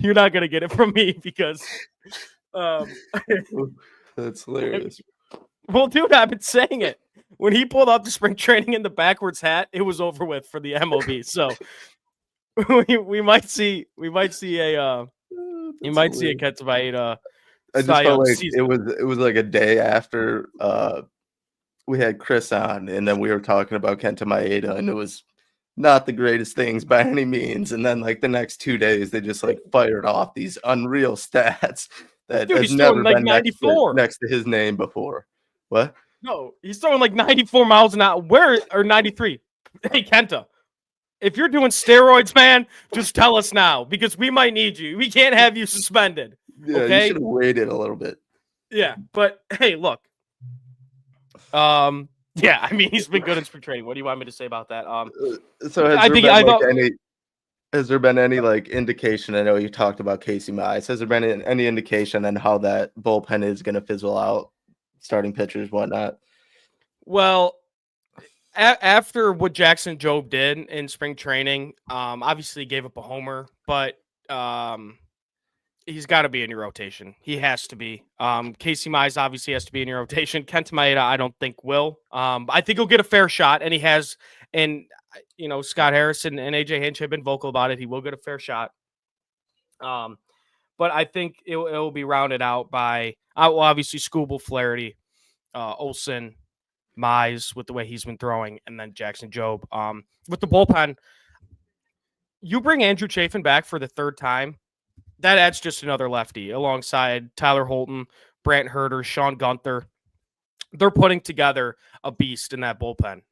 S4: you're not gonna get it from me, because
S5: that's hilarious.
S4: Well, dude, I've been saying it. When he pulled up the spring training in the backwards hat, it was over with for the MLB. So we might see a Kenta Maeda
S5: I just
S4: Cy
S5: felt
S4: Young
S5: like
S4: season.
S5: it was like a day after we had Chris on, and then we were talking about Kenta Maeda, and it was not the greatest things by any means. And then like the next 2 days, they just like fired off these unreal stats that
S4: Dude,
S5: has
S4: he's throwing
S5: never
S4: like
S5: been
S4: 94.
S5: next to his name before. What?
S4: No, he's throwing like 94 miles an hour. Where or 93? Hey, Kenta, if you're doing steroids, man, just tell us now because we might need you. We can't have you suspended.
S5: Yeah,
S4: Okay?
S5: you should have waited a little bit.
S4: Yeah, but hey, look. Yeah, I mean he's been good in spring training. What do you want me to say about that?
S5: So has there been any like indication? I know you talked about Casey Mize. Has there been any indication on how that bullpen is going to fizzle out, starting pitchers, whatnot?
S4: Well, after what Jackson Jobe did in spring training, obviously gave up a homer, but he's got to be in your rotation. He has to be. Casey Mize obviously has to be in your rotation. Kenta Maeda, I don't think will. I think he'll get a fair shot, and he has. And Scott Harrison and AJ Hinch have been vocal about it. He will get a fair shot. But I think it will be rounded out by obviously Skubal, Flaherty, Olsen, Mize with the way he's been throwing, and then Jackson Jobe. With the bullpen, you bring Andrew Chafin back for the third time. That adds just another lefty alongside Tyler Holton, Brant Herter, Sean Gunther. They're putting together a beast in that bullpen.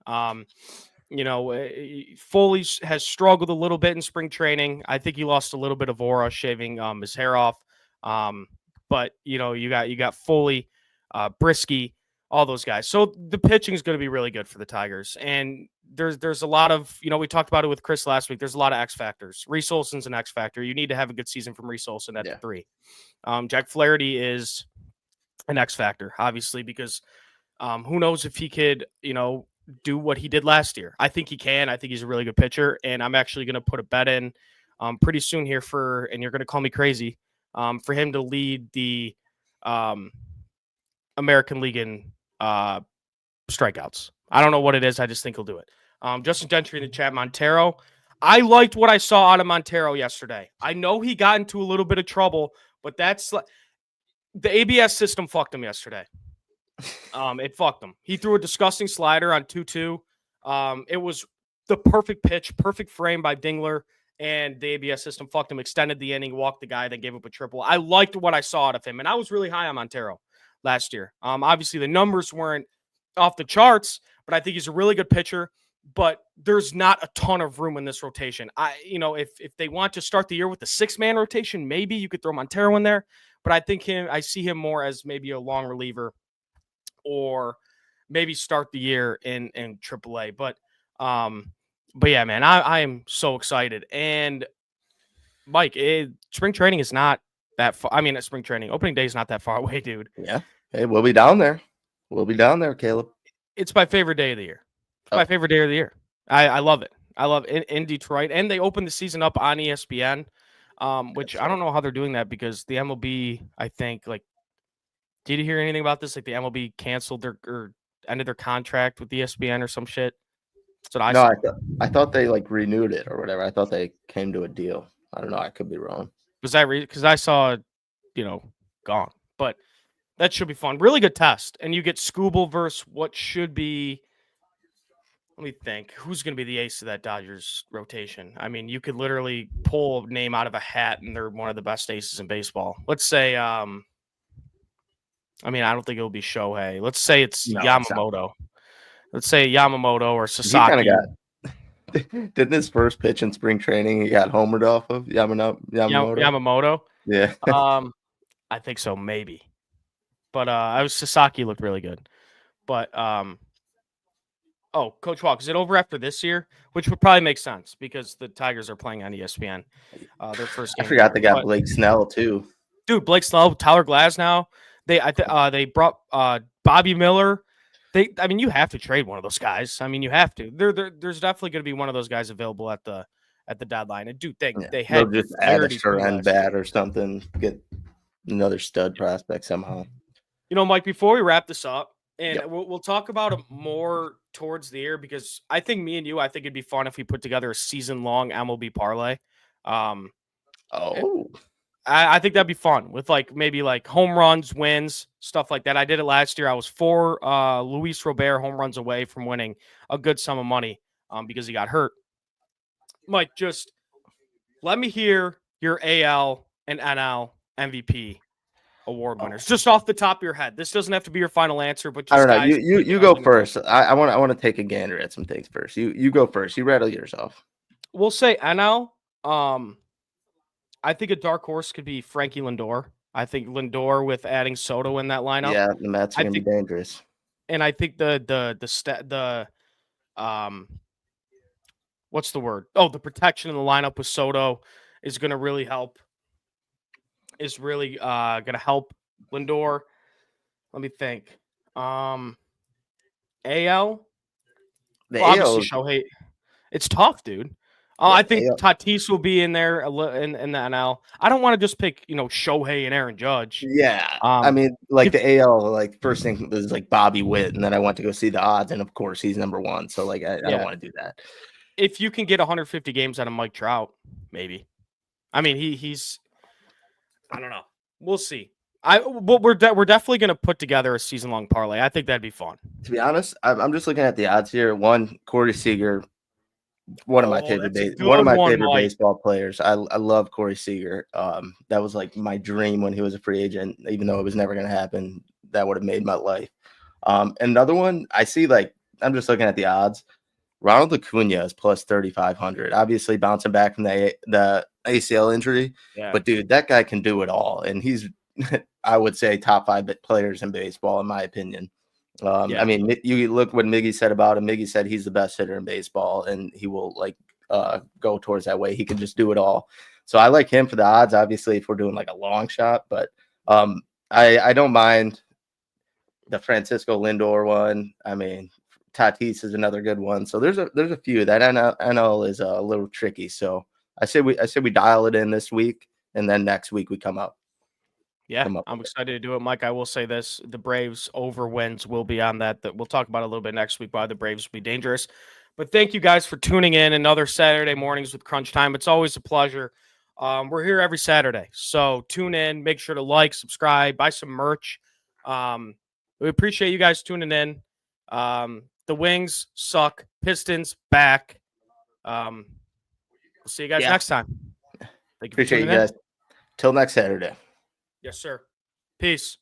S4: Foley has struggled a little bit in spring training. I think he lost a little bit of aura shaving his hair off. But you got Foley, Brisky, all those guys. So the pitching is going to be really good for the Tigers. And there's a lot of, we talked about it with Chris last week. There's a lot of X factors. Reese Olson's an X factor. You need to have a good season from Reese Olson at 3. Jack Flaherty is an X factor, obviously, because who knows if he could, do what he did last year. I think he can. I think he's a really good pitcher. And I'm actually going to put a bet in pretty soon here and you're going to call me crazy, for him to lead the American League in strikeouts. I don't know what it is. I just think he'll do it. Justin Gentry in the chat, Montero. I liked what I saw out of Montero yesterday. I know he got into a little bit of trouble, but that's the ABS system fucked him yesterday. It fucked him. He threw a disgusting slider on 2-2. It was the perfect pitch, perfect frame by Dingler, and the ABS system fucked him, extended the inning, walked the guy, then gave up a triple. I liked what I saw out of him, and I was really high on Montero last year. Obviously, the numbers weren't off the charts, but I think he's a really good pitcher. But there's not a ton of room in this rotation. If they want to start the year with the 6-man rotation, maybe you could throw Montero in there. But I see him more as maybe a long reliever, or maybe start the year in AAA. But yeah, man, I am so excited. And Mike, spring training is not that far. I mean, spring training, opening day is not that far away, dude.
S5: Yeah. Hey, we'll be down there. We'll be down there, Caleb.
S4: It's my favorite day of the year. My favorite day of the year. I love it. I love it in Detroit. And they opened the season up on ESPN, which I don't know how they're doing that because the MLB, I think, did you hear anything about this? Like the MLB canceled or ended their contract with ESPN or some shit? That's what I saw.
S5: I thought they renewed it or whatever. I thought they came to a deal. I don't know. I could be wrong.
S4: Was that because I saw, gone. But that should be fun. Really good test. And you get Skubal versus what should be. Let me think. Who's going to be the ace of that Dodgers rotation? I mean, you could literally pull a name out of a hat, and they're one of the best aces in baseball. Let's say, I don't think it'll be Shohei. Let's say it's Yamamoto. Let's say Yamamoto or Sasaki.
S5: He kind of got. Didn't his first pitch in spring training he got homered off of Yamamoto?
S4: Yamamoto.
S5: Yeah.
S4: I think so, maybe. But Sasaki looked really good. But Coach Walk, is it over after this year? Which would probably make sense because the Tigers are playing on ESPN. Their first game.
S5: I forgot they got Blake Snell too.
S4: Dude, Blake Snell, Tyler Glasnow. They brought Bobby Miller. You have to trade one of those guys. I mean, you have to. There's definitely going to be one of those guys available at the deadline. I do think they had
S5: just add a Sherman bat or something, get another stud prospect somehow.
S4: Mike, before we wrap this up, and we'll talk about it more towards the year because I think me and you, I think it'd be fun if we put together a season-long MLB parlay. I think that'd be fun with like maybe like home runs, wins, stuff like that. I did it last year. I was 4 Luis Robert home runs away from winning a good sum of money because he got hurt. Mike, just let me hear your AL and NL MVP award winners, just off the top of your head. This doesn't have to be your final answer, but just
S5: I don't know.
S4: guys
S5: You go first. I want to take a gander at some things first. You go first. You rattle yours off.
S4: We'll say NL. I think a dark horse could be Frankie Lindor. I think Lindor with adding Soto in that lineup.
S5: Yeah, the Mets are gonna be dangerous.
S4: And I think the what's the word? Oh, the protection in the lineup with Soto is going to really help. Is really going to help Lindor. Let me think. AL. Obviously Shohei. It's tough, dude. I think Tatis will be in there in the NL. I don't want to just pick, Shohei and Aaron Judge.
S5: Yeah. I mean, like the AL, like first thing was like Bobby Witt, and then I went to go see the odds, and of course he's number 1. So like I don't want to do that.
S4: If you can get 150 games out of Mike Trout, maybe. I mean, he's I don't know. We'll see. We're definitely going to put together a season-long parlay. I think that'd be fun.
S5: To be honest, I'm just looking at the odds here. One, Corey Seager, one of my favorite baseball players. I love Corey Seager. That was like my dream when he was a free agent, even though it was never going to happen. That would have made my life. Another one, I see, like, I'm just looking at the odds. Ronald Acuna is plus 3,500. Obviously bouncing back from the ACL injury. Yeah. But, dude, that guy can do it all. And he's, I would say, top 5 players in baseball, in my opinion. I mean, you look what Miggy said about him. Miggy said he's the best hitter in baseball, and he will, like, go towards that way. He can just do it all. So I like him for the odds, obviously, if we're doing, like, a long shot. But I don't mind the Francisco Lindor one. I mean, Tatis is another good one. So there's a few. That NL is a little tricky. So I say we dial it in this week, and then next week we come up.
S4: Yeah, I'm excited to do it, Mike. I will say this: the Braves over wins will be on that. We'll talk about it a little bit next week. Why the Braves will be dangerous. But thank you guys for tuning in. Another Saturday mornings with Crunch Time. It's always a pleasure. We're here every Saturday, so tune in. Make sure to like, subscribe, buy some merch. We appreciate you guys tuning in. The Wings suck. Pistons back. We'll see you guys next time. Thank you.
S5: Appreciate you guys. Till next Saturday.
S4: Yes, sir. Peace.